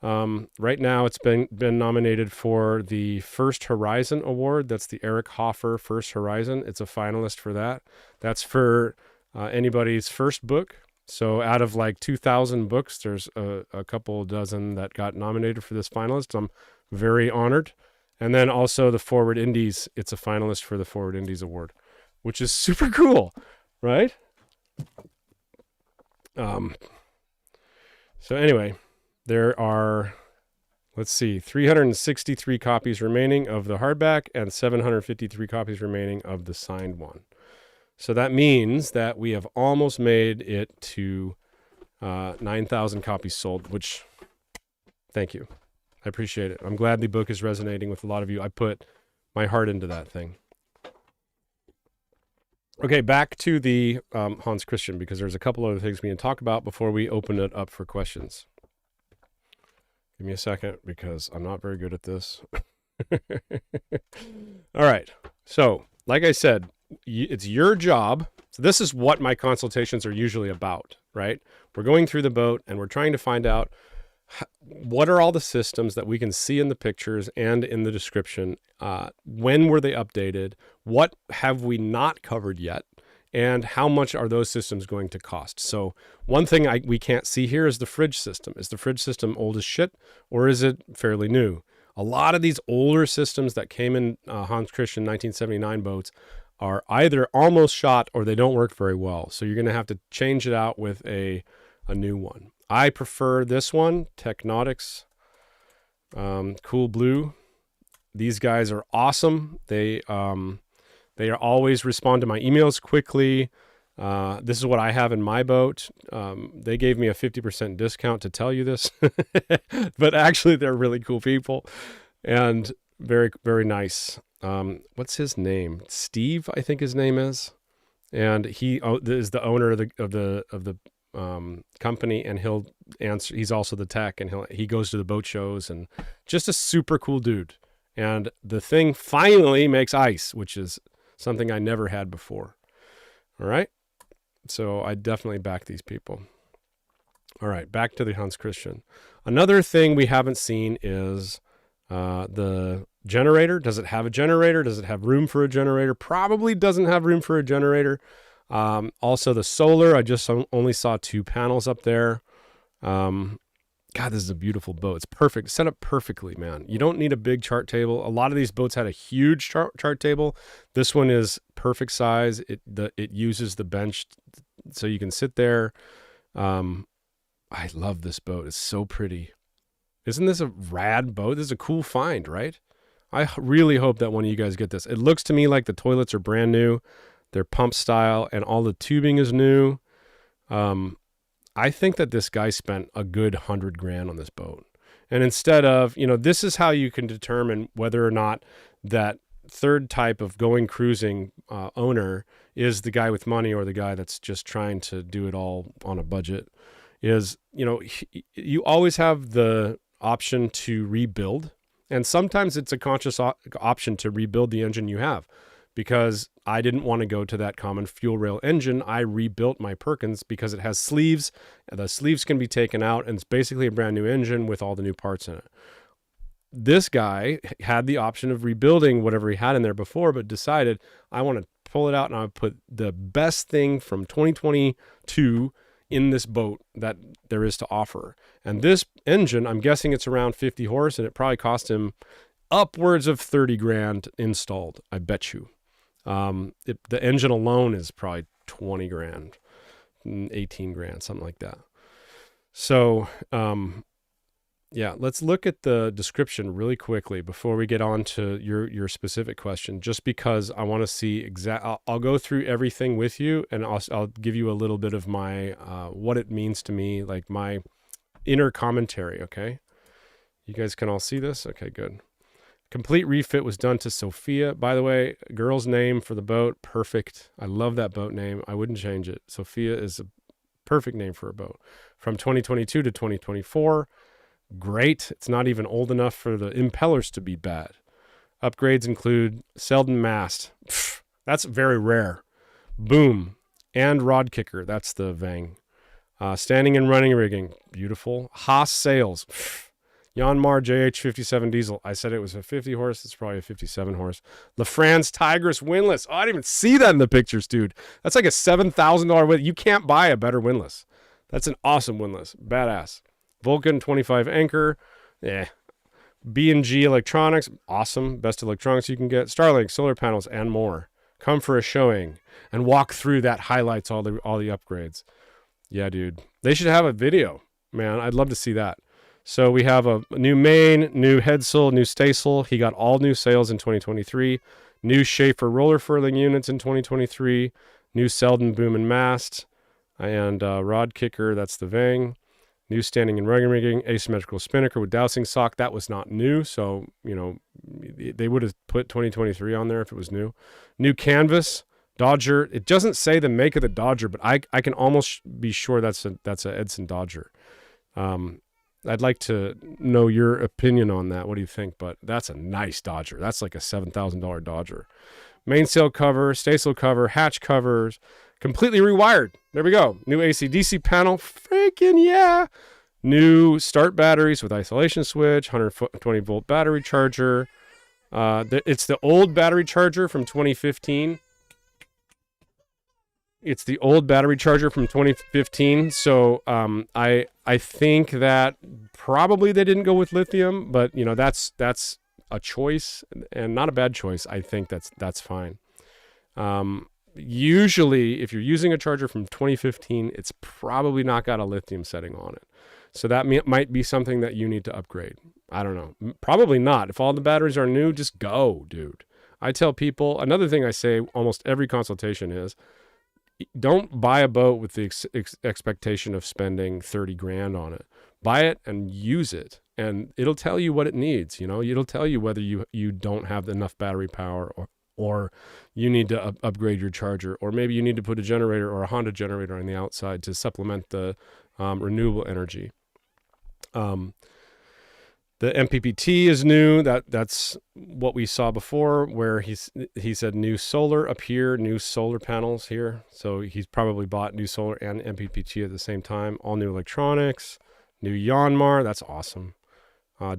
Right now it's been nominated for the First Horizon Award. That's the Eric Hoffer First Horizon. It's a finalist for that. That's for anybody's first book. So out of like 2,000 books, there's a couple dozen that got nominated for this finalist. I'm very honored. And then also the Forward Indies, it's a finalist for the Forward Indies Award, which is super cool, right? So anyway, there are, Let's see, 363 copies remaining of the hardback and 753 copies remaining of the signed one. So that means that we have almost made it to 9,000 copies sold, which, thank you. I appreciate it. I'm glad the book is resonating with a lot of you. I put my heart into that thing. Okay, back to the Hans Christian, because there's a couple other things we can talk about before we open it up for questions. Give me a second, because I'm not very good at this. All right. So, like I said, it's your job. So this is what my consultations are usually about, right? We're going through the boat and we're trying to find out what are all the systems that we can see in the pictures and in the description. When were they updated? What have we not covered yet? And how much are those systems going to cost? So one thing we can't see here is the fridge system. Is the fridge system old as shit, or is it fairly new? A lot of these older systems that came in Hans Christian 1979 boats are either almost shot or they don't work very well. So you're going to have to change it out with a new one. I prefer this one, Technautics, Cool Blue. These guys are awesome. They are always respond to my emails quickly. This is what I have in my boat. They gave me a 50% discount to tell you this, but actually they're really cool people and very, very nice. What's his name? Steve, I think his name is, and he is the owner of the company, and he'll answer. He's also the tech, and he goes to the boat shows, and just a super cool dude. And the thing finally makes ice, which is something I never had before. All right. So I definitely back these people. All right. Back to the Hans Christian. Another thing we haven't seen is the generator. Does it have a generator? Does it have room for a generator? Probably doesn't have room for a generator. Also the solar, I just only saw 2 panels up there. God, this is a beautiful boat. It's perfect. Set up perfectly, man. You don't need a big chart table. A lot of these boats had a huge chart table. This one is perfect size. It uses the bench so you can sit there. I love this boat. It's so pretty. Isn't this a rad boat? This is a cool find, right? I really hope that one of you guys get this. It looks to me like the toilets are brand new. They're pump style and all the tubing is new. I think that this guy spent a good $100,000 on this boat. And instead of, this is how you can determine whether or not that third type of going cruising owner is the guy with money or the guy that's just trying to do it all on a budget. Is, you always have the option to rebuild. And sometimes it's a conscious option to rebuild the engine you have. Because I didn't want to go to that common fuel rail engine, I rebuilt my Perkins because it has sleeves. The sleeves can be taken out, and it's basically a brand new engine with all the new parts in it. This guy had the option of rebuilding whatever he had in there before, but decided, I want to pull it out and I put the best thing from 2022 in this boat that there is to offer. And this engine, I'm guessing it's around 50 horse, and it probably cost him upwards of $30,000 installed, I bet you. The engine alone is probably $20,000, $18,000, something like that. So, yeah, let's look at the description really quickly before we get on to your specific question, just because I want to see I'll go through everything with you, and I'll give you a little bit of my, what it means to me, like my inner commentary. Okay. You guys can all see this. Okay, good. Complete refit was done to Sophia. By the way, girl's name for the boat, perfect. I love that boat name. I wouldn't change it. Sophia is a perfect name for a boat. From 2022 to 2024, great. It's not even old enough for the impellers to be bad. Upgrades include Selden mast. Pfft, that's very rare. Boom. And rod kicker. That's the Vang. Standing and running rigging. Beautiful. Hasse sails. Pfft. Yanmar JH57 diesel. I said it was a 50 horse. It's probably a 57 horse. Lofrans Tigris windlass. Oh, I didn't even see that in the pictures, dude. That's like a $7,000 windlass. You can't buy a better windlass. That's an awesome windlass. Badass. Vulcan 25 anchor. Yeah. B&G electronics. Awesome. Best electronics you can get. Starlink, solar panels, and more. Come for a showing and walk through that highlights all the upgrades. Yeah, dude. They should have a video, man. I'd love to see that. So we have a new main, new headsail, new staysail. He got all new sails in 2023. New Schaefer roller furling units in 2023. New Selden boom and mast. And rod kicker, that's the Vang. New standing and rugging rigging. Asymmetrical spinnaker with dowsing sock. That was not new, so, they would have put 2023 on there if it was new. New canvas. Dodger. It doesn't say the make of the Dodger, but I can almost be sure that's a Edson Dodger. I'd like to know your opinion on that. What do you think? But that's a nice Dodger. That's like a $7,000 Dodger. Mainsail cover, staysail cover, hatch covers, completely rewired. There we go. New AC/DC panel. Freaking yeah. New start batteries with isolation switch, 120 volt battery charger. It's the old battery charger from 2015. It's the old battery charger from 2015. So I think that probably they didn't go with lithium, but that's a choice and not a bad choice. I think that's fine. Usually, if you're using a charger from 2015, it's probably not got a lithium setting on it. So that might be something that you need to upgrade. I don't know. Probably not. If all the batteries are new, just go, dude. I tell people, another thing I say almost every consultation is, don't buy a boat with the expectation of spending 30 grand on it. Buy it and use it, and it'll tell you what it needs. It'll tell you whether you don't have enough battery power, or you need to upgrade your charger, or maybe you need to put a generator or a Honda generator on the outside to supplement the renewable energy. The MPPT is new. That's what we saw before, where he said new solar up here, new solar panels here. So he's probably bought new solar and MPPT at the same time. All new electronics, new Yanmar. That's awesome.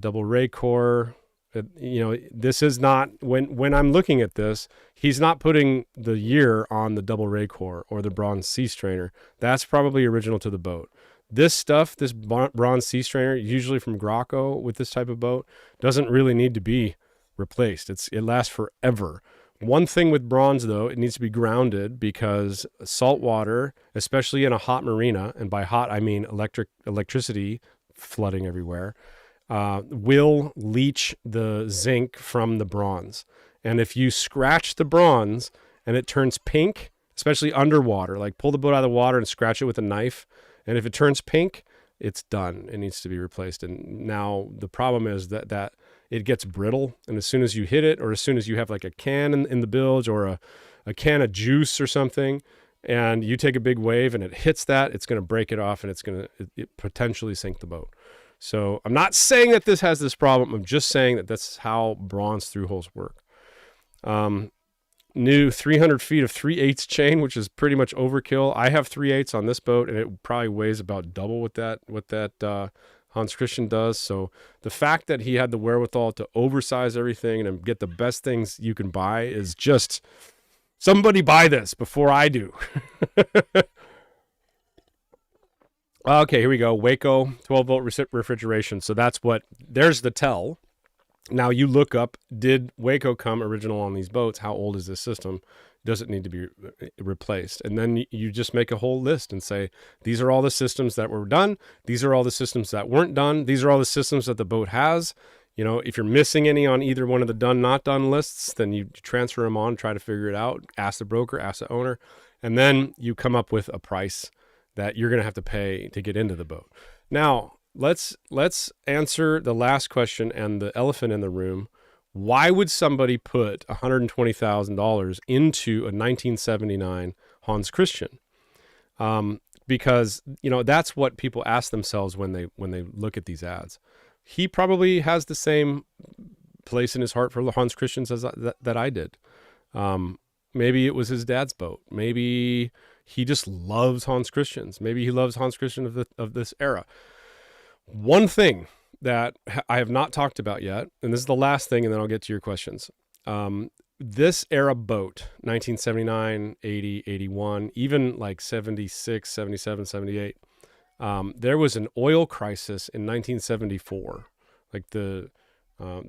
Double ray core. This is not, when I'm looking at this, he's not putting the year on the double ray core or the bronze sea strainer. That's probably original to the boat. This stuff, this bronze sea strainer, usually from Graco with this type of boat, doesn't really need to be replaced. It lasts forever. One thing with bronze, though, it needs to be grounded, because salt water, especially in a hot marina, and by hot I mean electricity flooding everywhere, will leach the zinc from the bronze. And if you scratch the bronze and it turns pink, especially underwater, like pull the boat out of the water and scratch it with a knife, and if it turns pink, it's done. It needs to be replaced. And now the problem is that it gets brittle. And as soon as you hit it, or as soon as you have like a can in the bilge, or a can of juice or something, and you take a big wave and it hits that, it's going to break it off, and it's going to potentially sink the boat. So I'm not saying that this has this problem. I'm just saying that that's how bronze thru-hulls work. New 300 feet of 3/8 chain, which is pretty much overkill. I have 3/8 on this boat, and it probably weighs about double what that Hans Christian does. So the fact that he had the wherewithal to oversize everything and get the best things you can buy is just, somebody buy this before I do. Okay, here we go. Waco 12 volt refrigeration. So there's the tell. Now you look up, did Waco come original on these boats? How old is this system? Does it need to be replaced? And then you just make a whole list and say, these are all the systems that were done. These are all the systems that weren't done. These are all the systems that the boat has. If you're missing any on either one of the done, not done lists, then you transfer them on, try to figure it out, ask the broker, ask the owner, and then you come up with a price that you're going to have to pay to get into the boat. Now, let's answer the last question and the elephant in the room. Why would somebody put $120,000 into a 1979 Hans Christian? Because that's what people ask themselves when they look at these ads. He probably has the same place in his heart for the Hans Christians as that I did. Maybe it was his dad's boat. Maybe he just loves Hans Christians. Maybe he loves Hans Christian of this era. One thing that I have not talked about yet, and this is the last thing, and then I'll get to your questions. This era boat, 1979, 80, 81, even like 76, 77, 78, there was an oil crisis in 1974. Like the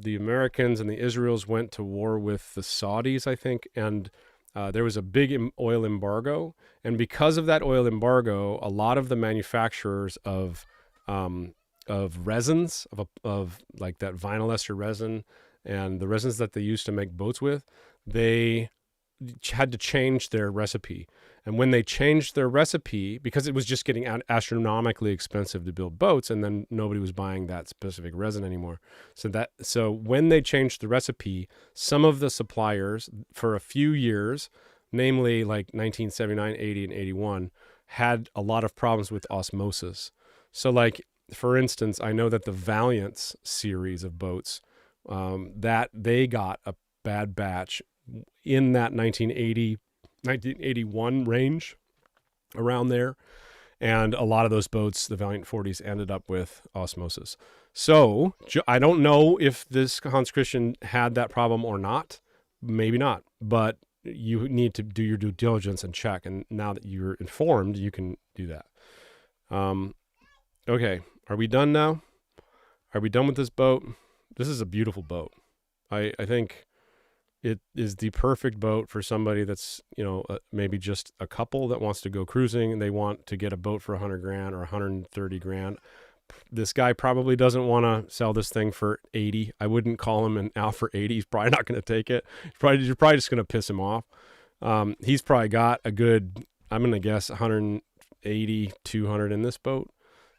Americans and the Israels went to war with the Saudis, I think, and there was a big oil embargo. And because of that oil embargo, a lot of the manufacturers of of resins of like that vinyl ester resin and the resins that they used to make boats with, they had to change their recipe. And when they changed their recipe, because it was just getting astronomically expensive to build boats, and then nobody was buying that specific resin anymore. So when they changed the recipe, some of the suppliers for a few years, namely like 1979, 80, and 81, had a lot of problems with osmosis. So like, for instance, I know that the Valiant series of boats, that they got a bad batch in that 1980, 1981 range, around there. And a lot of those boats, the Valiant 40s, ended up with osmosis. So I don't know if this Hans Christian had that problem or not. Maybe not. But you need to do your due diligence and check. And now that you're informed, you can do that. Okay. Are we done now? Are we done with this boat? This is a beautiful boat. I think it is the perfect boat for somebody that's, maybe just a couple that wants to go cruising and they want to get a boat for $100,000 or $130,000. This guy probably doesn't want to sell this thing for 80. I wouldn't call him out for 80. He's probably not going to take it. You're probably just going to piss him off. He's probably got a good, I'm going to guess 180, 200 in this boat.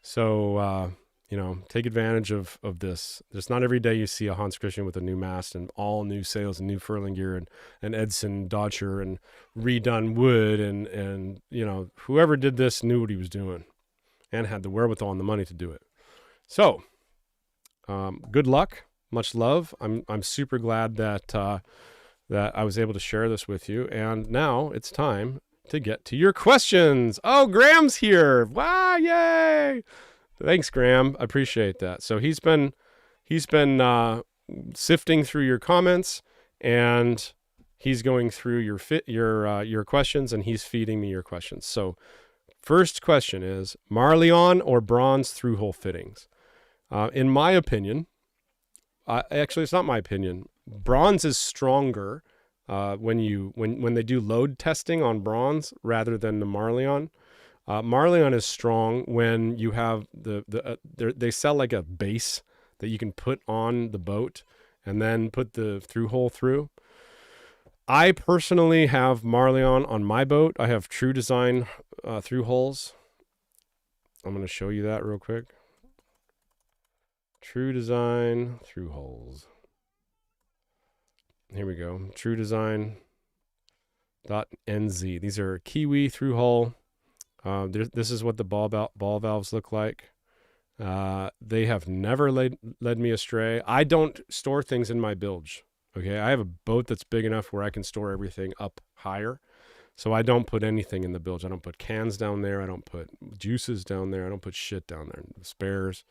So, take advantage of this. There's not every day you see a Hans Christian with a new mast and all new sails and new furling gear and Edson Dodger and redone wood and whoever did this knew what he was doing and had the wherewithal and the money to do it. So, good luck, much love. I'm super glad that I was able to share this with you. And now it's time to get to your questions. Oh, Graham's here! Wow, yay! Thanks, Graham. I appreciate that. So he's been sifting through your comments, and he's going through your questions, and he's feeding me your questions. So first question is Marelon or bronze through-hull fittings? In my opinion, actually it's not my opinion. Bronze is stronger when they do load testing on bronze rather than the Marelon. Marelon is strong when you have they sell like a base that you can put on the boat and then put the through-hull through. I personally have Marelon on my boat. I have True Design through-hulls. I'm going to show you that real quick. True Design through-hulls. Here we go. True Design .nz. These are Kiwi through-hull. This is what the ball valves look like. They have never led me astray. I don't store things in my bilge. Okay, I have a boat that's big enough where I can store everything up higher. So I don't put anything in the bilge. I don't put cans down there. I don't put juices down there. I don't put shit down there, spares.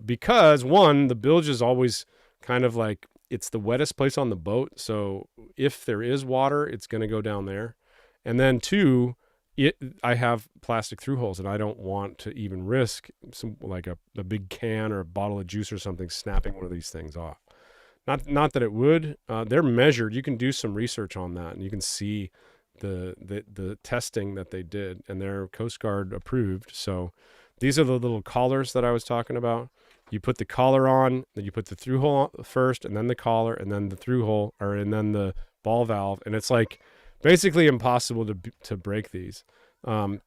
Because one, the bilge is always kind of like, it's the wettest place on the boat. So if there is water, it's going to go down there. And then two, I have plastic through-hulls, and I don't want to even risk some like a big can or a bottle of juice or something snapping one of these things off. Not that it would. They're measured. You can do some research on that, and you can see the testing that they did, and they're Coast Guard approved. So these are the little collars that I was talking about. You put the collar on, then you put the through-hull first, and then the collar, and then the through-hull, and then the ball valve, and it's like basically impossible to break these. The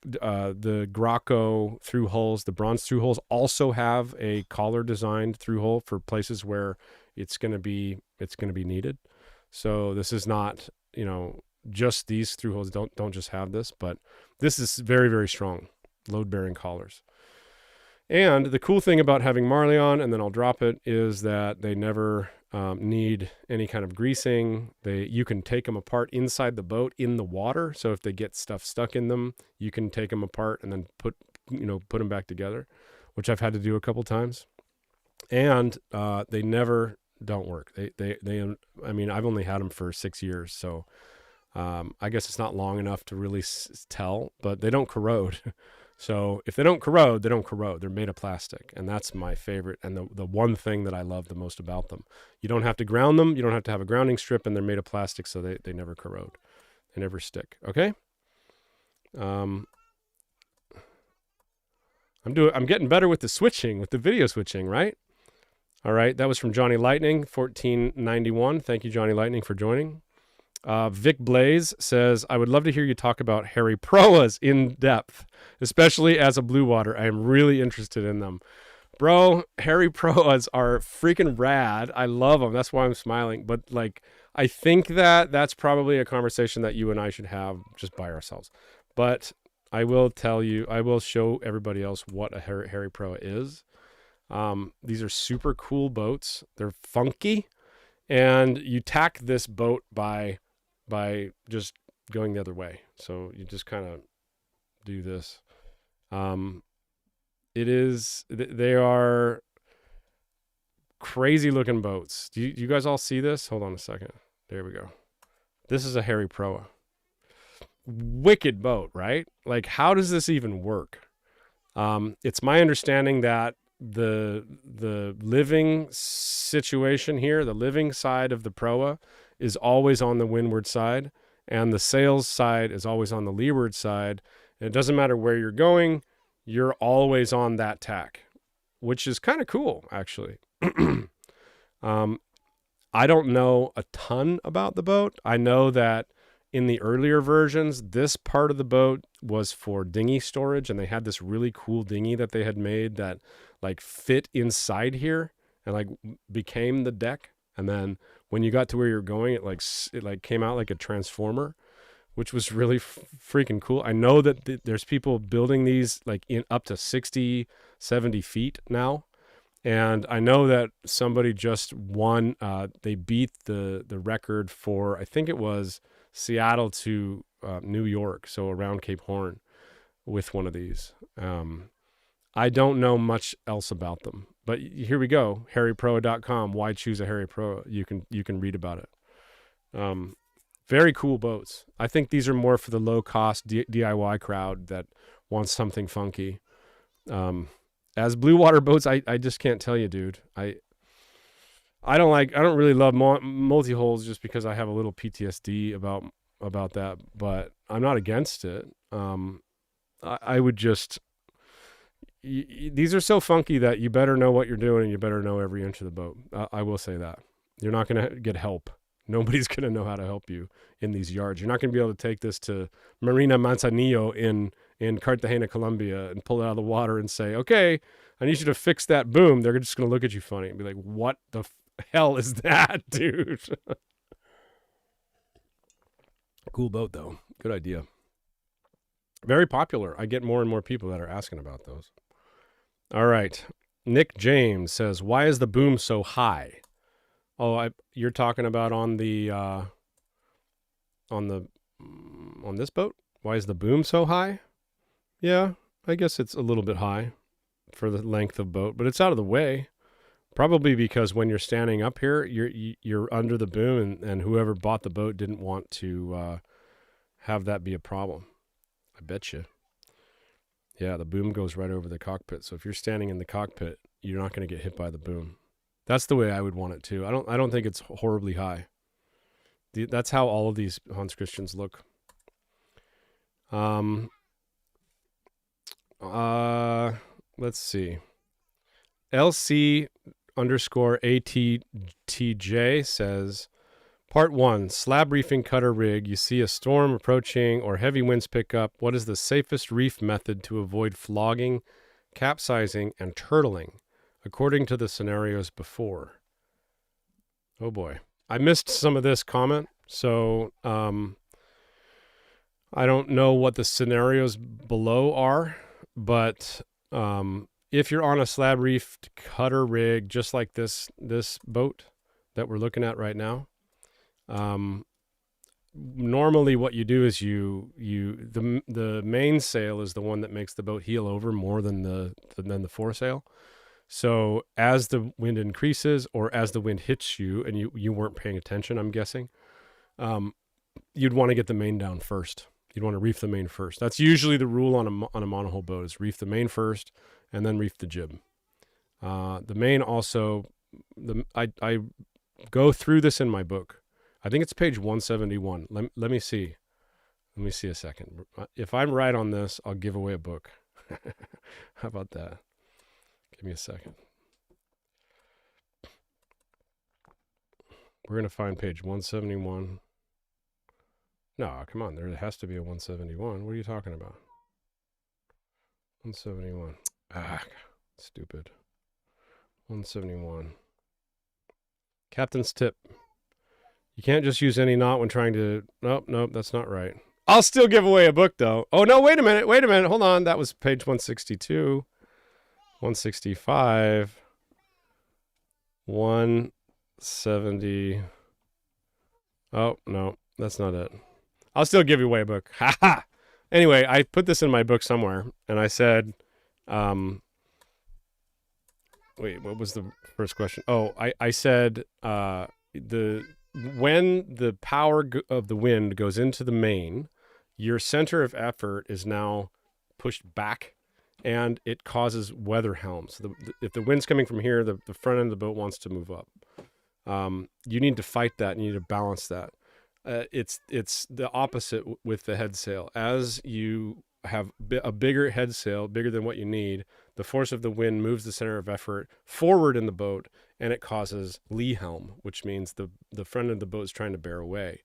Graco through-hulls, the bronze through-hulls also have a collar designed through-hull for places where it's going to be needed. So this is not, just these through-hulls don't just have this, but this is very, very strong load-bearing collars. And the cool thing about having Marelon, and then I'll drop it, is that they never need any kind of greasing. You can take them apart inside the boat in the water. So if they get stuff stuck in them, you can take them apart and then put them back together, which I've had to do a couple times. And they never don't work. I've only had them for 6 years, so I guess it's not long enough to really tell, but they don't corrode. So if they don't corrode, they don't corrode. They're made of plastic, and that's my favorite and the one thing that I love the most about them. You don't have to ground them. You don't have to have a grounding strip, and they're made of plastic, so they never corrode. They never stick, okay? I'm getting better with the switching, with the video switching, right? All right, that was from Johnny Lightning, 1491. Thank you, Johnny Lightning, for joining. Vic Blaze says, I would love to hear you talk about Harryproas in depth, especially as a blue water. I am really interested in them. Bro, Harryproas are freaking rad. I love them. That's why I'm smiling. But like, I think that's probably a conversation that you and I should have just by ourselves. But I will tell you, I will show everybody else what a Harryproa is. These are super cool boats. They're funky, and you tack this boat by just going the other way. So you just kind of do this. They are crazy looking boats. Do you guys all see this? Hold on a second. There we go. This is a Harryproa. Wicked boat, right? Like, how does this even work? It's my understanding that the living situation here, the living side of the proa, is always on the windward side, and the sails side is always on the leeward side. And it doesn't matter where you're going, you're always on that tack, which is kind of cool, actually. I don't know a ton about the boat. I know that in the earlier versions, this part of the boat was for dinghy storage, and they had this really cool dinghy that they had made that like fit inside here and like became the deck. And then when you got to where you're going, it like came out like a transformer, which was really freaking cool. I know that there's people building these like in up to 60, 70 feet now. And I know that somebody just won, they beat the record for, I think it was Seattle to New York, so around Cape Horn, with one of these. I don't know much else about them, but here we go. Harryproa.com. Why choose a Harryproa? You can read about it. Very cool boats. I think these are more for the low cost DIY crowd that wants something funky. As blue water boats, I just can't tell you, dude. I don't really love multi-hulls just because I have a little PTSD about that, but I'm not against it. I would just, these are so funky that you better know what you're doing, and you better know every inch of the boat. I will say that. You're not going to get help. Nobody's going to know how to help you in these yards. You're not going to be able to take this to Marina Manzanillo in Cartagena, Colombia, and pull it out of the water and say, okay, I need you to fix that boom. They're just going to look at you funny and be like, what the hell is that, dude? Cool boat, though. Good idea. Very popular. I get more and more people that are asking about those. All right. Nick James says, why is the boom so high? Oh, you're talking about on this boat? Why is the boom so high? Yeah, I guess it's a little bit high for the length of boat, but it's out of the way. Probably because when you're standing up here, you're under the boom, and whoever bought the boat didn't want to have that be a problem. I bet you. Yeah, the boom goes right over the cockpit. So if you're standing in the cockpit, you're not going to get hit by the boom. That's the way I would want it too. I don't think it's horribly high. That's how all of these Hans Christians look. Let's see. LC_ATTJ says, Part 1, slab reefing cutter rig. You see a storm approaching or heavy winds pick up. What is the safest reef method to avoid flogging, capsizing, and turtling, according to the scenarios before? Oh boy. I missed some of this comment, so I don't know what the scenarios below are, but if you're on a slab reefed cutter rig, just like this boat that we're looking at right now, normally what you do is the mainsail is the one that makes the boat heel over more than the foresail. So as the wind increases, or as the wind hits you, and you weren't paying attention, I'm guessing, you'd want to get the main down first. You'd want to reef the main first. That's usually the rule on a monohull boat, is reef the main first and then reef the jib. The main also, I go through this in my book. I think it's page 171. Let me see. Let me see a second. If I'm right on this, I'll give away a book. How about that? Give me a second. We're going to find page 171. No, come on. There has to be a 171. What are you talking about? 171. Ah, stupid. 171. Captain's tip. You can't just use any knot when trying to... Nope, that's not right. I'll still give away a book, though. Oh, no, wait a minute. Hold on. That was page 162. 165. 170. Oh, no, that's not it. I'll still give you away a book. Ha ha! Anyway, I put this in my book somewhere, and I said... wait, what was the first question? Oh, I said when the power of the wind goes into the main, your center of effort is now pushed back, and it causes weather helms. If the wind's coming from here, the front end of the boat wants to move up. You need to fight that. You need to balance that. It's the opposite with the head sail. As you have a bigger head sail, bigger than what you need, the force of the wind moves the center of effort forward in the boat, and it causes lee helm, which means the front of the boat is trying to bear away.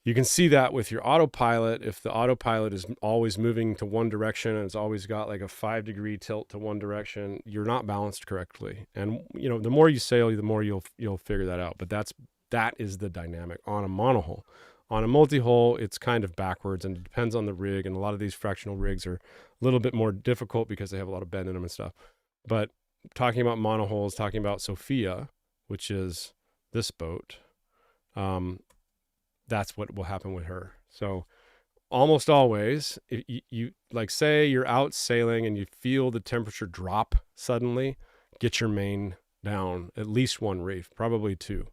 You can see that with your autopilot. If the autopilot is always moving to one direction and it's always got like a 5-degree tilt to one direction, you're not balanced correctly. And the more you sail, the more you'll figure that out. But that is the dynamic on a monohull. On a multi-hull, it's kind of backwards, and it depends on the rig. And a lot of these fractional rigs are a little bit more difficult because they have a lot of bend in them and stuff. But talking about monohulls, talking about Sophia, which is this boat, that's what will happen with her. So almost always, if you like, say you're out sailing and you feel the temperature drop suddenly, get your main down, at least one reef, probably two,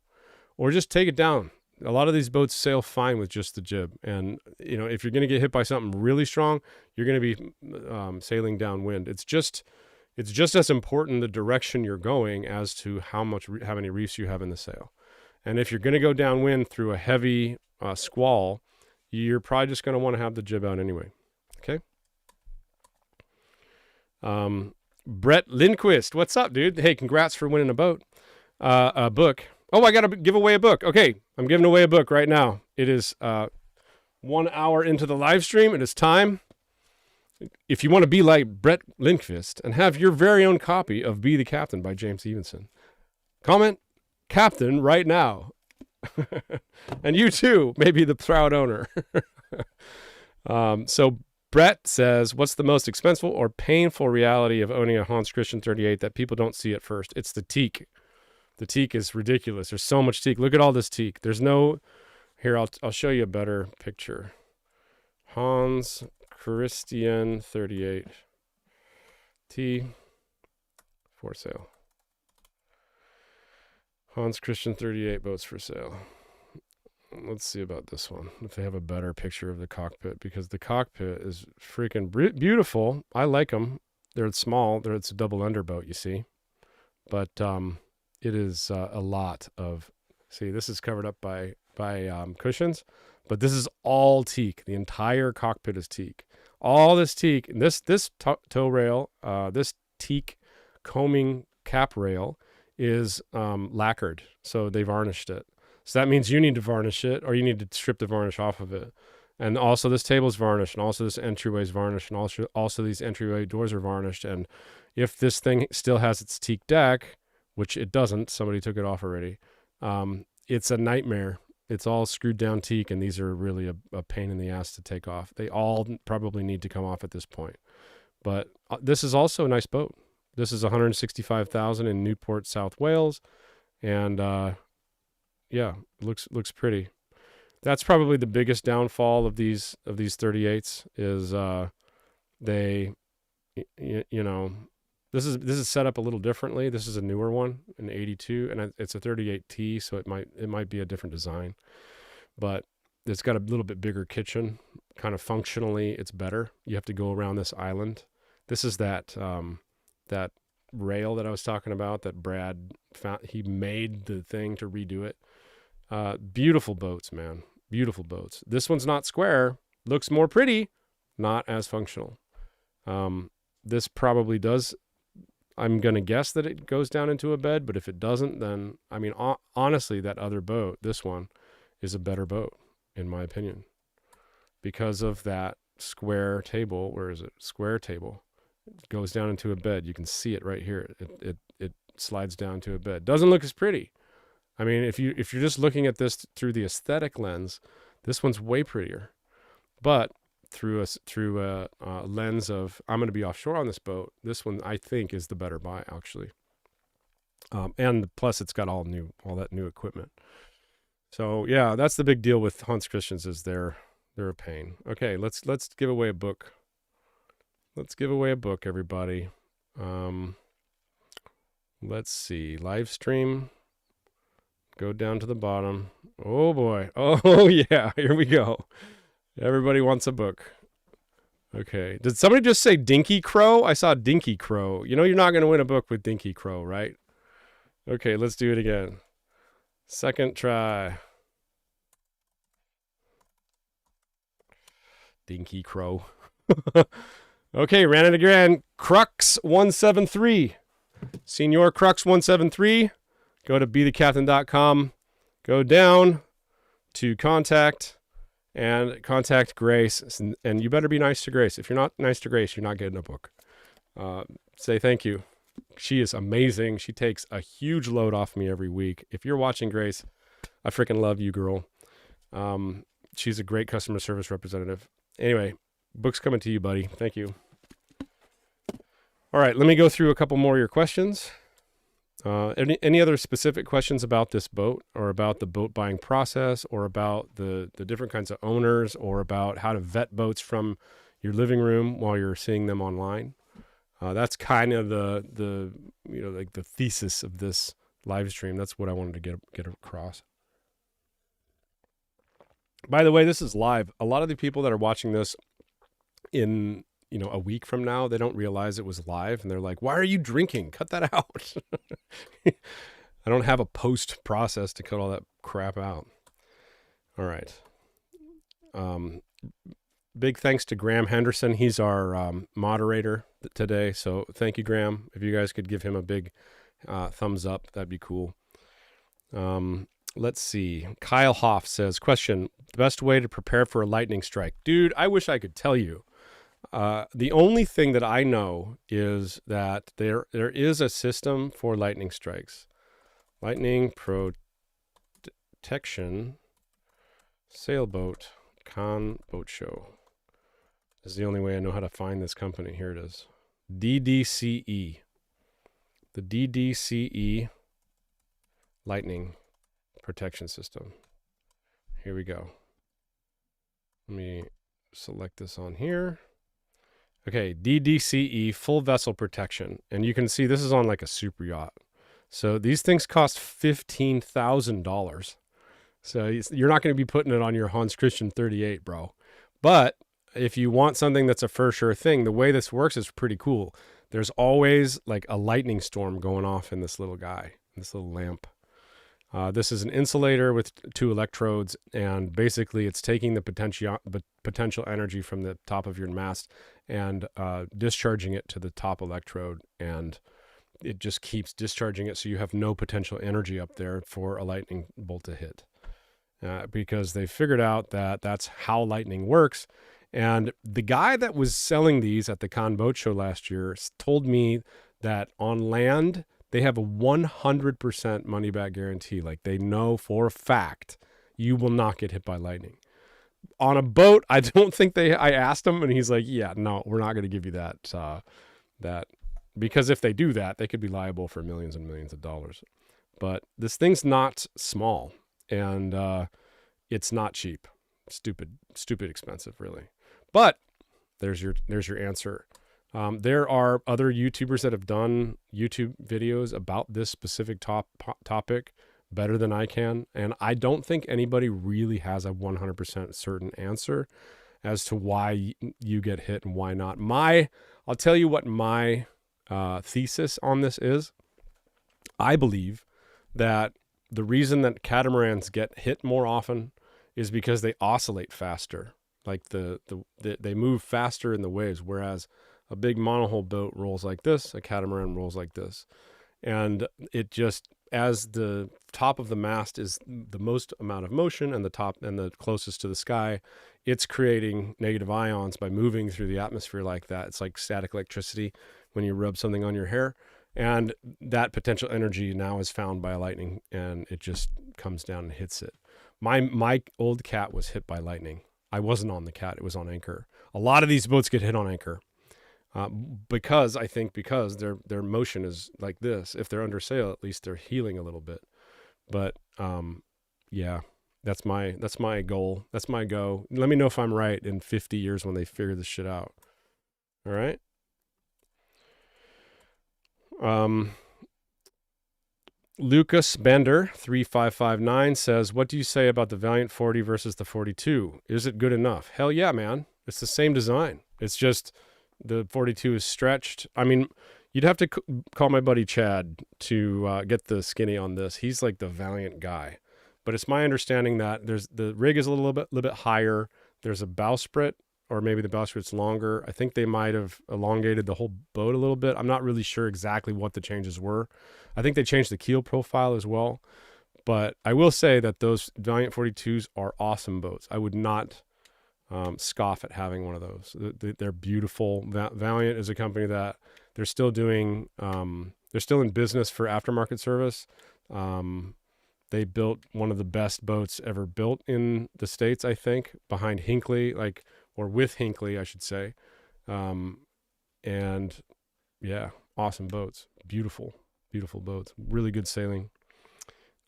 or just take it down. A lot of these boats sail fine with just the jib. And, if you're going to get hit by something really strong, you're going to be sailing downwind. It's just as important the direction you're going as to how many reefs you have in the sail. And if you're going to go downwind through a heavy squall, you're probably just going to want to have the jib out anyway. Okay. Brett Lindquist, what's up, dude? Hey, congrats for winning a book. Oh, I got to give away a book. Okay, I'm giving away a book right now. It is 1 hour into the live stream. It is time. If you want to be like Brett Lindquist and have your very own copy of Be the Captain by James Stevenson, comment Captain right now. And you too may be the proud owner. So Brett says, what's the most expensive or painful reality of owning a Hans Christian 38 that people don't see at first? It's the Teak. The Teak is ridiculous. There's so much Teak. Look at all this Teak. There's no... Here, I'll show you a better picture. Hans Christian 38 T for sale. Hans Christian 38 boats for sale. Let's see about this one, if they have a better picture of the cockpit, because the cockpit is freaking beautiful. I like them. They're small. It's a double underboat, you see. But it is a lot of... See, this is covered up by cushions, but this is all Teak. The entire cockpit is Teak. All this Teak, and this tow rail, this Teak combing cap rail is lacquered, so they varnished it. So that means you need to varnish it, or you need to strip the varnish off of it. And also this table is varnished, and also this entryway is varnished, and also these entryway doors are varnished. And if this thing still has its Teak deck, which it doesn't, somebody took it off already, it's a nightmare. It's all screwed down Teak, and these are really a pain in the ass to take off. They all probably need to come off at this point. But this is also a nice boat. This is $165,000 in Newport, South Wales, and yeah, looks pretty. That's probably the biggest downfall of these 38s is they, this is set up a little differently. This is a newer one, an 82, and it's a 38T, so it might be a different design, but it's got a little bit bigger kitchen. Kind of functionally, it's better. You have to go around this island. This is that rail that I was talking about that Brad found. He made the thing to redo it. Beautiful boats, man. Beautiful boats. This one's not square. Looks more pretty, not as functional. This probably does. I'm going to guess that it goes down into a bed, but if it doesn't, then, I mean, honestly, that other boat, this one, is a better boat, in my opinion, because of that square table. Where is it? Square table. It goes down into a bed. You can see it right here. It slides down to a bed. Doesn't look as pretty. I mean, if you're just looking at this through the aesthetic lens, this one's way prettier. But through a lens of, I'm going to be offshore on this boat, this one I think is the better buy, actually. And plus it's got all that new equipment. So yeah, that's the big deal with Hans Christians, is they're a pain. Okay, let's give away a book. Let's give away a book, everybody. Let's see, live stream. Go down to the bottom. Oh boy. Oh yeah, here we go. Everybody wants a book. Okay. Did somebody just say Dinky Crow? I saw Dinky Crow. You know you're not going to win a book with Dinky Crow, right? Okay, let's do it again. Second try. Dinky Crow. Okay, ran it again. Crux 173. Senior Crux 173. Go to bethecaptain.com. Go down to contact. And contact Grace, and you better be nice to Grace. If you're not nice to Grace, you're not getting a book. Say thank you. She is amazing. She takes a huge load off me every week. If you're watching, Grace, I freaking love you, girl. She's a great customer service representative. Anyway, book's coming to you, buddy. Thank you. All right, let me go through a couple more of your questions. Any other specific questions about this boat, or about the boat buying process, or about the different kinds of owners, or about how to vet boats from your living room while you're seeing them online? That's kind of the like the thesis of this live stream. That's what I wanted to get across. By the way, this is live. A lot of the people that are watching this in a week from now, they don't realize it was live, and they're like, why are you drinking? Cut that out. I don't have a post process to cut all that crap out. All right. Big thanks to Graham Henderson. He's our moderator today. So thank you, Graham. If you guys could give him a big thumbs up, that'd be cool. Let's see. Kyle Hoff says, question, the best way to prepare for a lightning strike. Dude, I wish I could tell you. The only thing that I know is that there is a system for lightning strikes. Lightning Protection Sailboat Boat Show is the only way I know how to find this company. Here it is. DDCE. The DDCE Lightning Protection System. Here we go. Let me select this on here. Okay, DDCE, full vessel protection. And you can see this is on like a super yacht. So these things cost $15,000. So you're not going to be putting it on your Hans Christian 38, bro. But if you want something that's a for sure thing, the way this works is pretty cool. There's always like a lightning storm going off in this little guy, this little lamp. This is an insulator with 2 electrodes, and basically it's taking the potential energy from the top of your mast and discharging it to the top electrode, and it just keeps discharging it, so you have no potential energy up there for a lightning bolt to hit. Because they figured out that that's how lightning works. And the guy that was selling these at the Cannes Boat Show last year told me that on land, they have a 100% money back guarantee. Like, they know for a fact you will not get hit by lightning. On a boat, I don't think I asked him, and he's like, yeah, no, we're not going to give you that, because if they do that, they could be liable for millions and millions of dollars. But this thing's not small, and it's not cheap. Stupid expensive, really. But there's your answer. There are other YouTubers that have done YouTube videos about this specific topic better than I can. And I don't think anybody really has a 100% certain answer as to why you get hit and why not. I'll tell you what my thesis on this is. I believe that the reason that catamarans get hit more often is because they oscillate faster. Like they move faster in the waves, whereas A big monohull boat rolls like this. A catamaran rolls like this. And it just, as the top of the mast is the most amount of motion and the top and the closest to the sky, it's creating negative ions by moving through the atmosphere like that. It's like static electricity when you rub something on your hair. And that potential energy now is found by lightning, and it just comes down and hits it. My old cat was hit by lightning. I wasn't on the cat. It was on anchor. A lot of these boats get hit on anchor. Because their motion is like this. If they're under sail, at least they're heeling a little bit. But yeah, that's my goal. That's my go. Let me know if I'm right in 50 years when they figure this shit out. All right. Lucas Bender 3559 says, "What do you say about the Valiant 40 versus the 42? Is it good enough?" Hell yeah, man. It's the same design. It's just the 42 is stretched. I mean, you'd have to call my buddy Chad to get the skinny on this. He's like the Valiant guy. But it's my understanding that the rig is a little bit higher. There's a bowsprit, or maybe the bowsprit's longer. I think they might have elongated the whole boat a little bit. I'm not really sure exactly what the changes were. I think they changed the keel profile as well. But I will say that those Valiant 42s are awesome boats. I would not scoff at having one of those. They're beautiful. Valiant is a company that they're still doing, they're still in business for aftermarket service. They built one of the best boats ever built in the States, I think, behind Hinckley, or with Hinckley, I should say. And yeah, awesome boats. Beautiful boats. Really good sailing.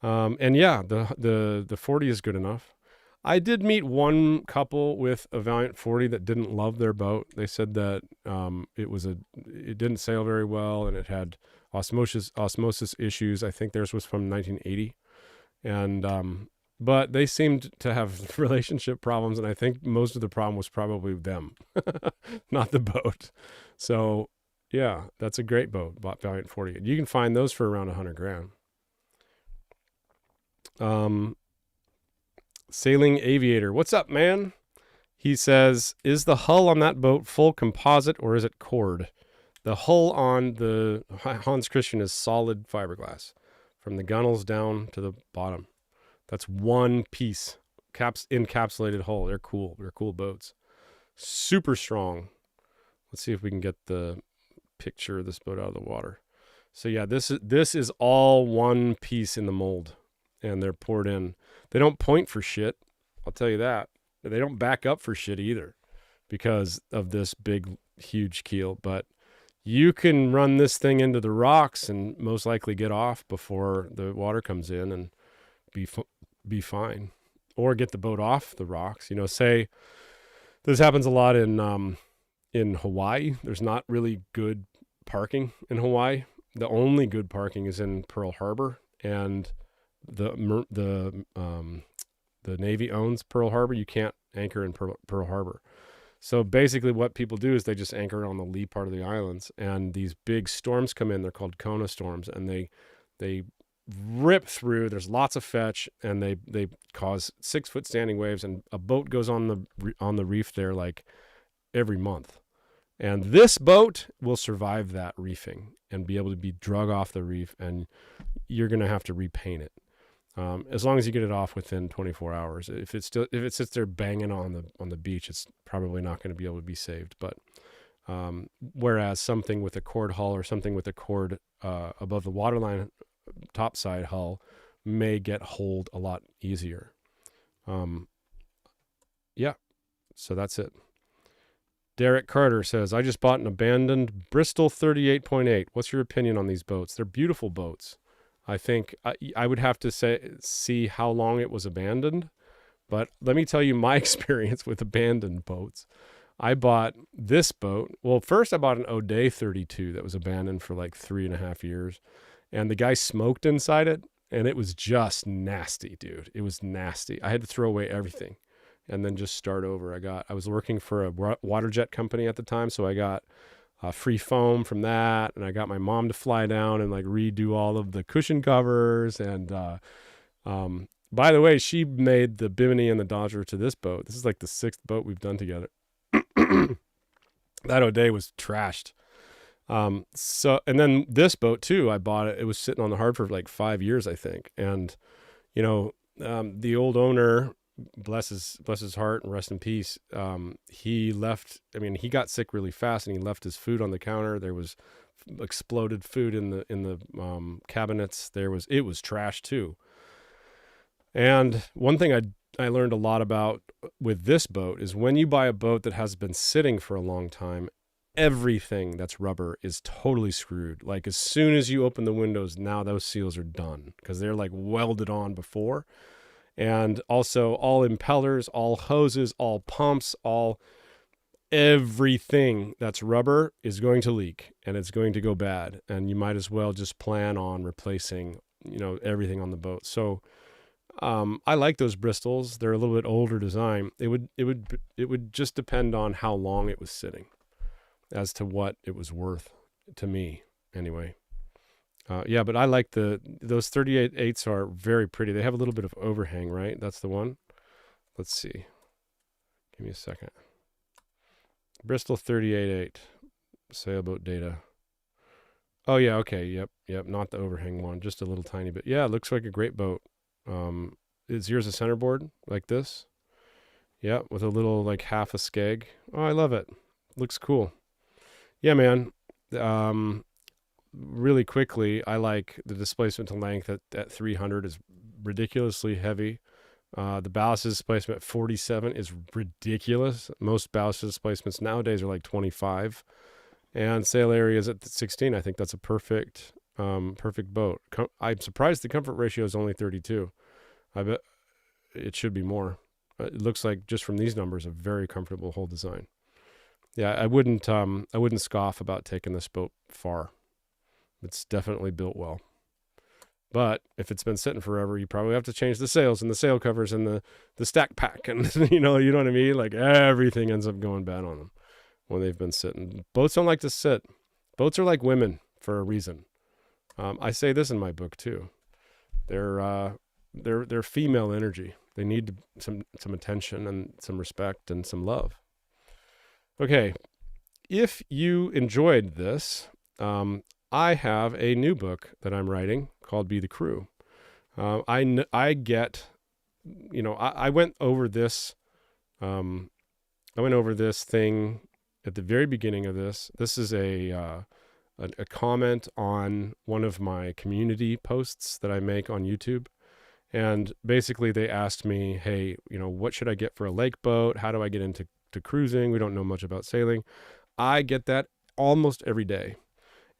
And yeah, the 40 is good enough. I did meet one couple with a Valiant 40 that didn't love their boat. They said that it didn't sail very well, and it had osmosis issues. I think theirs was from 1980. And but they seemed to have relationship problems, and I think most of the problem was probably them, not the boat. So yeah, that's a great boat, Valiant 40. You can find those for around $100,000. Sailing Aviator, what's up, man? He says, is the hull on that boat full composite or is it cord? The hull on the Hans Christian is solid fiberglass from the gunnels down to the bottom. That's one piece, encapsulated hull. They're cool. They're cool boats. Super strong. Let's see if we can get the picture of this boat out of the water. So yeah, this is all one piece in the mold, and they're poured in. They don't point for shit, I'll tell you that. They don't back up for shit either because of this big, huge keel. But you can run this thing into the rocks and most likely get off before the water comes in and be fine. Or get the boat off the rocks. You know, say this happens a lot in Hawaii. There's not really good parking in Hawaii. The only good parking is in Pearl Harbor, and the Navy owns Pearl Harbor. You can't anchor in Pearl Harbor. So basically what people do is they just anchor on the lee part of the islands, and these big storms come in. They're called Kona storms, and they rip through. There's lots of fetch, and they cause 6-foot standing waves, and a boat goes on the reef there like every month. And this boat will survive that reefing and be able to be drug off the reef, and you're going to have to repaint it. As long as you get it off within 24 hours. If it sits there banging on the beach, it's probably not going to be able to be saved. But whereas something with a cord hull or something with a cord above the waterline topside hull may get hold a lot easier. Yeah, so that's it. Derek Carter says, I just bought an abandoned Bristol 38.8. What's your opinion on these boats? They're beautiful boats. I think I would have to see how long it was abandoned. But let me tell you my experience with abandoned boats. I bought this boat. Well, first I bought an O'Day 32 that was abandoned for like 3.5 years. And the guy smoked inside it, and it was just nasty, dude. It was nasty. I had to throw away everything and then just start over. I was working for a water jet company at the time, so I got free foam from that, and I got my mom to fly down and like redo all of the cushion covers. And by the way, she made the Bimini and the Dodger to this boat. This is like the 6th boat we've done together. That O'Day was trashed. And then this boat too, I bought it. It was sitting on the hard for like 5 years, I think. And, the old owner, bless his heart and rest in peace. He left, he got sick really fast and he left his food on the counter. There was exploded food in the cabinets. It was trash too. And one thing I learned a lot about with this boat is when you buy a boat that has been sitting for a long time, everything that's rubber is totally screwed. Like as soon as you open the windows, now those seals are done because they're like welded on before. And also all impellers, all hoses, all pumps, everything that's rubber is going to leak and it's going to go bad. And you might as well just plan on replacing, everything on the boat. So I like those Bristols. They're a little bit older design. It would just depend on how long it was sitting as to what it was worth to me anyway. But I like those 38/8s are very pretty. They have a little bit of overhang, right? That's the one. Let's see. Give me a second. Bristol 38/8 sailboat data. Oh yeah, okay. Yep. Not the overhang one, just a little tiny bit. Yeah, it looks like a great boat. Is yours a centerboard like this? Yeah, with a little like half a skeg. Oh, I love it. Looks cool. Yeah, man. Really quickly, I like the displacement to length at 300 is ridiculously heavy. The ballast displacement at 47 is ridiculous. Most ballast displacements nowadays are like 25. And sail area is at 16. I think that's a perfect boat. I'm surprised the comfort ratio is only 32. I bet it should be more. It looks like just from these numbers, a very comfortable hull design. Yeah, I wouldn't scoff about taking this boat far. It's definitely built well. But if it's been sitting forever, you probably have to change the sails and the sail covers and the stack pack. And you know what I mean? Like everything ends up going bad on them when they've been sitting. Boats don't like to sit. Boats are like women for a reason. I say this in my book too. They're female energy. They need some attention and some respect and some love. Okay. If you enjoyed this, I have a new book that I'm writing called Be the Crew. I went over this. I went over this thing at the very beginning of this. This is a comment on one of my community posts that I make on YouTube. And basically they asked me, hey, what should I get for a lake boat? How do I get into cruising? We don't know much about sailing. I get that almost every day.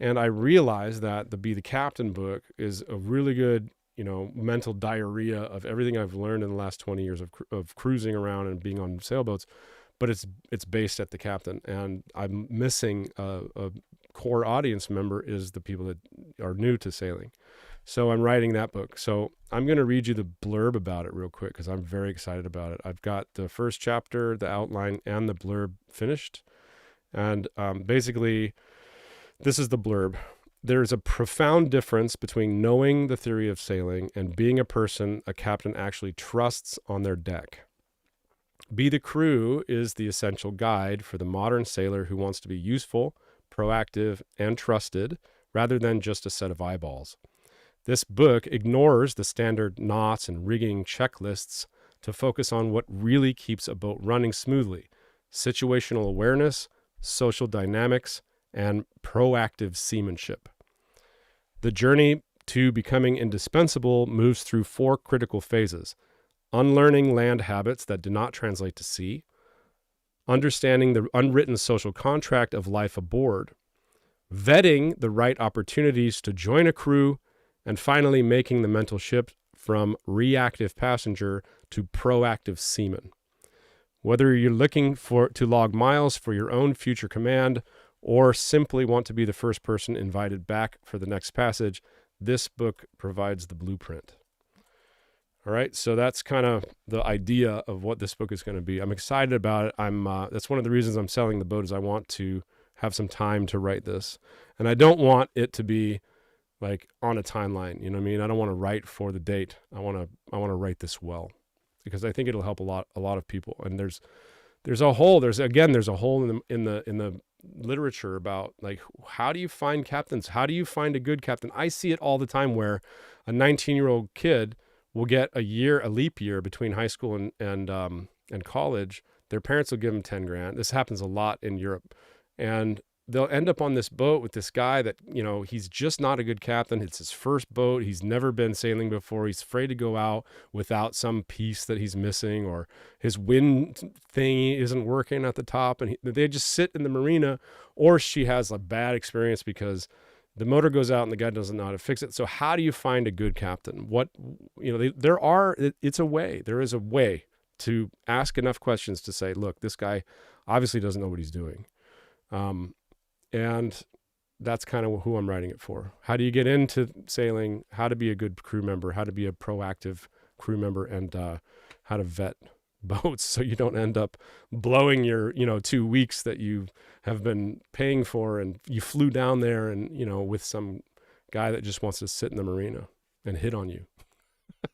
And I realized that the Be the Captain book is a really good, mental diarrhea of everything I've learned in the last 20 years of cruising around and being on sailboats. But it's based at the captain. And I'm missing a core audience member is the people that are new to sailing. So I'm writing that book. So I'm going to read you the blurb about it real quick because I'm very excited about it. I've got the first chapter, the outline, and the blurb finished. And basically, this is the blurb. There's a profound difference between knowing the theory of sailing and being a person a captain actually trusts on their deck. Be the Crew is the essential guide for the modern sailor who wants to be useful, proactive, and trusted rather than just a set of eyeballs. This book ignores the standard knots and rigging checklists to focus on what really keeps a boat running smoothly: situational awareness, social dynamics, and proactive seamanship. The journey to becoming indispensable moves through 4 critical phases: unlearning land habits that do not translate to sea, understanding the unwritten social contract of life aboard, vetting the right opportunities to join a crew, and finally making the mental shift from reactive passenger to proactive seaman. Whether you're looking to log miles for your own future command or simply want to be the first person invited back for the next passage, this book provides the blueprint. All right, so that's kind of the idea of what this book is going to be. I'm excited about it. That's one of the reasons I'm selling the boat is I want to have some time to write this. And I don't want it to be like on a timeline, you know what I mean? I don't want to write for the date. I want to write this well because I think it'll help a lot of people. And there's a hole in the literature about like, how do you find captains? How do you find a good captain? I see it all the time where a 19-year-old kid will get a leap year between high school and college. Their parents will give them 10 grand. This happens a lot in Europe. And they'll end up on this boat with this guy that, you know, he's just not a good captain. It's his first boat. He's never been sailing before. He's afraid to go out without some piece that he's missing, or his wind thing isn't working at the top. And they just sit in the marina, or she has a bad experience because the motor goes out and the guy doesn't know how to fix it. So how do you find a good captain? It's a way. There is a way to ask enough questions to say, look, this guy obviously doesn't know what he's doing. And that's kind of who I'm writing it for. How do you get into sailing? How to be a good crew member? How to be a proactive crew member? And how to vet boats so you don't end up blowing your 2 weeks that you have been paying for, and you flew down there and with some guy that just wants to sit in the marina and hit on you.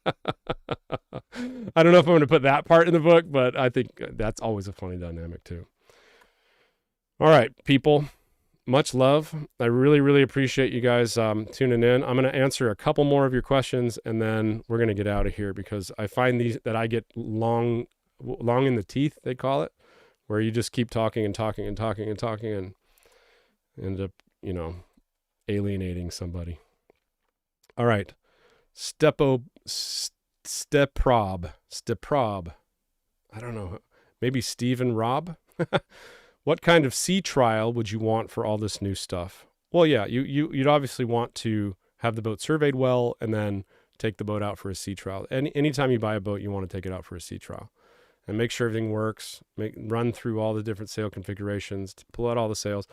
I don't know if I'm going to put that part in the book, but I think that's always a funny dynamic too. All right, people. Much love. I really, really appreciate you guys tuning in. I'm going to answer a couple more of your questions, and then we're going to get out of here, because I find that I get long in the teeth, they call it, where you just keep talking and talking and talking and talking and end up, alienating somebody. All right. Steprob. I don't know. Maybe Stephen Robb? What kind of sea trial would you want for all this new stuff? Well, yeah, you'd obviously want to have the boat surveyed well and then take the boat out for a sea trial. Anytime you buy a boat, you want to take it out for a sea trial and make sure everything works. Run through all the different sail configurations, pull out all the sails.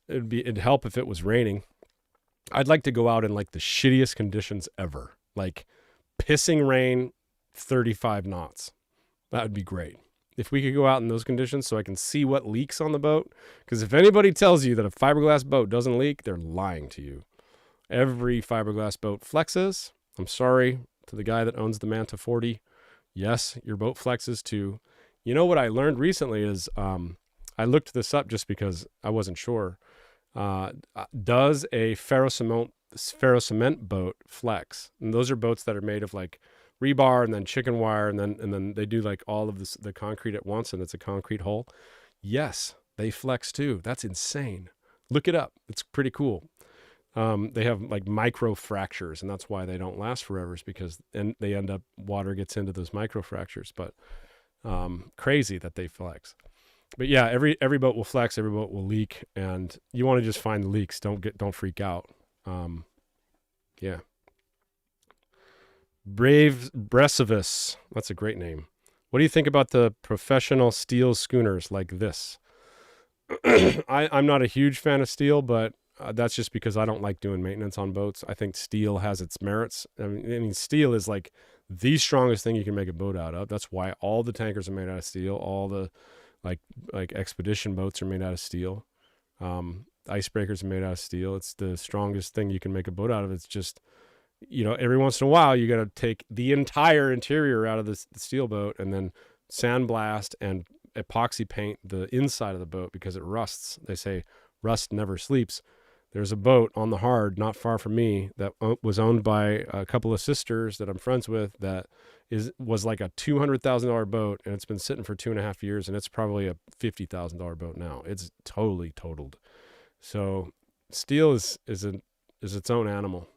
It'd help if it was raining. I'd like to go out in like the shittiest conditions ever, like pissing rain, 35 knots. That would be great. If we could go out in those conditions so I can see what leaks on the boat. Because if anybody tells you that a fiberglass boat doesn't leak, they're lying to you. Every fiberglass boat flexes. I'm sorry to the guy that owns the Manta 40. Yes, your boat flexes too. You know what I learned recently is, I looked this up just because I wasn't sure. Does a ferrocement boat flex? And those are boats that are made of like rebar and then chicken wire, and then they do like all of the concrete at once, and it's a concrete hull. Yes, they flex too. That's insane. Look it up. It's pretty cool. They have like micro fractures, and that's why they don't last forever, is because they end up, water gets into those micro fractures. But crazy that they flex. But yeah, every boat will flex, every boat will leak, and you want to just find the leaks. Don't freak out. Yeah. Brave Bresivis. That's a great name. What do you think about the professional steel schooners like this? I'm not a huge fan of steel, but that's just because I don't like doing maintenance on boats. I think steel has its merits. I mean, steel is like the strongest thing you can make a boat out of. That's why all the tankers are made out of steel. All the like expedition boats are made out of steel. Icebreakers are made out of steel. It's the strongest thing you can make a boat out of. It's just, every once in a while you got to take the entire interior out of the steel boat and then sandblast and epoxy paint the inside of the boat because it rusts. They say rust never sleeps. There's a boat on the Hard not far from me that was owned by a couple of sisters that I'm friends with that was like a $200,000 boat, and it's been sitting for 2.5 years, and it's probably a $50,000 boat now. It's totally totaled. So steel is its own animal.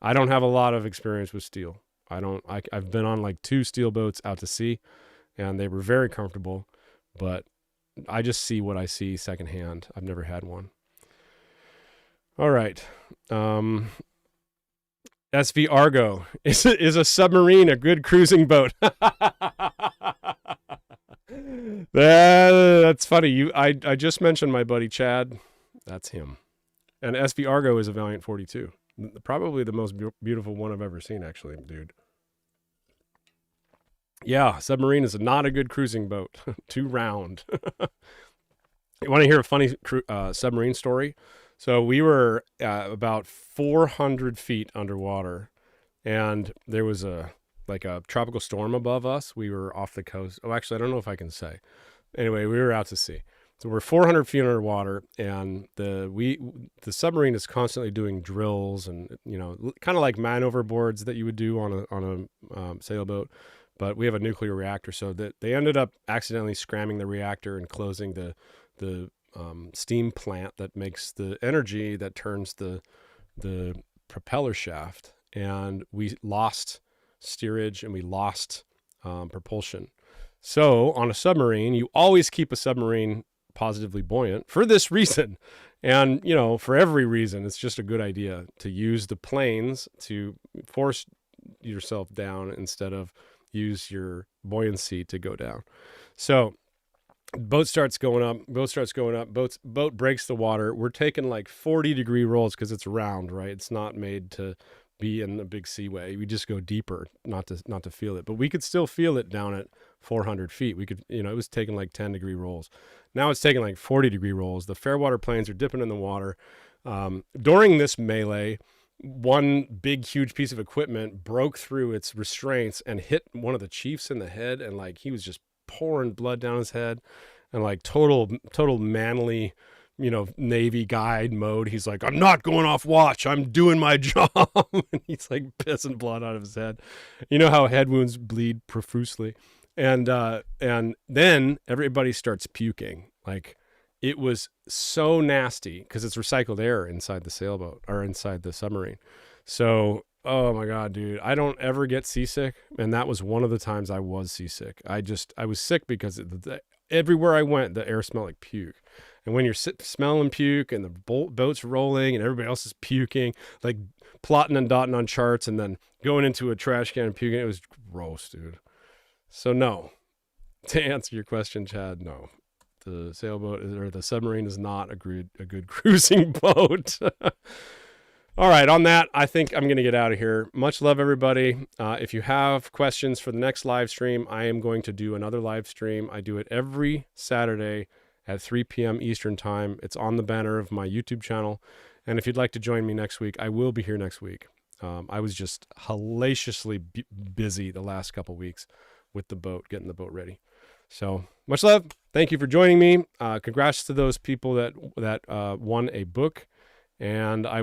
I don't have a lot of experience with steel. I've been on like 2 steel boats out to sea, and they were very comfortable, but I just see what I see secondhand. I've never had one. All right. SV Argo. Is a submarine a good cruising boat? That's funny. I just mentioned my buddy Chad. That's him. And SV Argo is a Valiant 42. Probably the most beautiful one I've ever seen, actually, dude. Yeah, submarine is not a good cruising boat. Too round. You want to hear a funny submarine story? So we were about 400 feet underwater, and there was a tropical storm above us. We were off the coast. Oh, actually, I don't know if I can say. Anyway, we were out to sea. So we're 400 feet underwater, and the submarine is constantly doing drills and, you know, kind of like man overboards that you would do on a sailboat. But we have a nuclear reactor, so that they ended up accidentally scramming the reactor and closing the steam plant that makes the energy that turns the propeller shaft, and we lost steerage and we lost propulsion. So on a submarine, you always keep a submarine positively buoyant for this reason. And, you know, for every reason, it's just a good idea to use the planes to force yourself down instead of use your buoyancy to go down. So boat starts going up, boat breaks the water. We're taking like 40-degree rolls because it's round, right? It's not made to be in a big seaway. We just go deeper, not to feel it. But we could still feel it down at 400 feet. We could, you know, it was taking like 10-degree rolls. Now it's taking like 40-degree rolls. The fairwater planes are dipping in the water. During this melee, one big, huge piece of equipment broke through its restraints and hit one of the chiefs in the head. And like, he was just pouring blood down his head, and like total manly, you know, Navy guide mode. He's like, I'm not going off watch. I'm doing my job. And he's like pissing blood out of his head. You know how head wounds bleed profusely. And then everybody starts puking. Like, it was so nasty because it's recycled air inside the sailboat or inside the submarine. So, oh my God, dude, I don't ever get seasick. And that was one of the times I was seasick. I was sick because everywhere I went, the air smelled like puke. And when you're smelling puke and the boat's rolling and everybody else is puking, like plotting and dotting on charts and then going into a trash can and puking, it was gross, dude. So no, to answer your question, Chad, no. The sailboat or the submarine is not a good cruising boat. All right, on that, I think I'm going to get out of here. Much love, everybody. If you have questions for the next live stream, I am going to do another live stream. I do it every Saturday at 3 p.m. Eastern time. It's on the banner of my YouTube channel. And if you'd like to join me next week, I will be here next week. I was just hellaciously busy the last couple weeks with the boat, getting the boat ready. So much love. Thank you for joining me. Congrats to those people that won a book. And I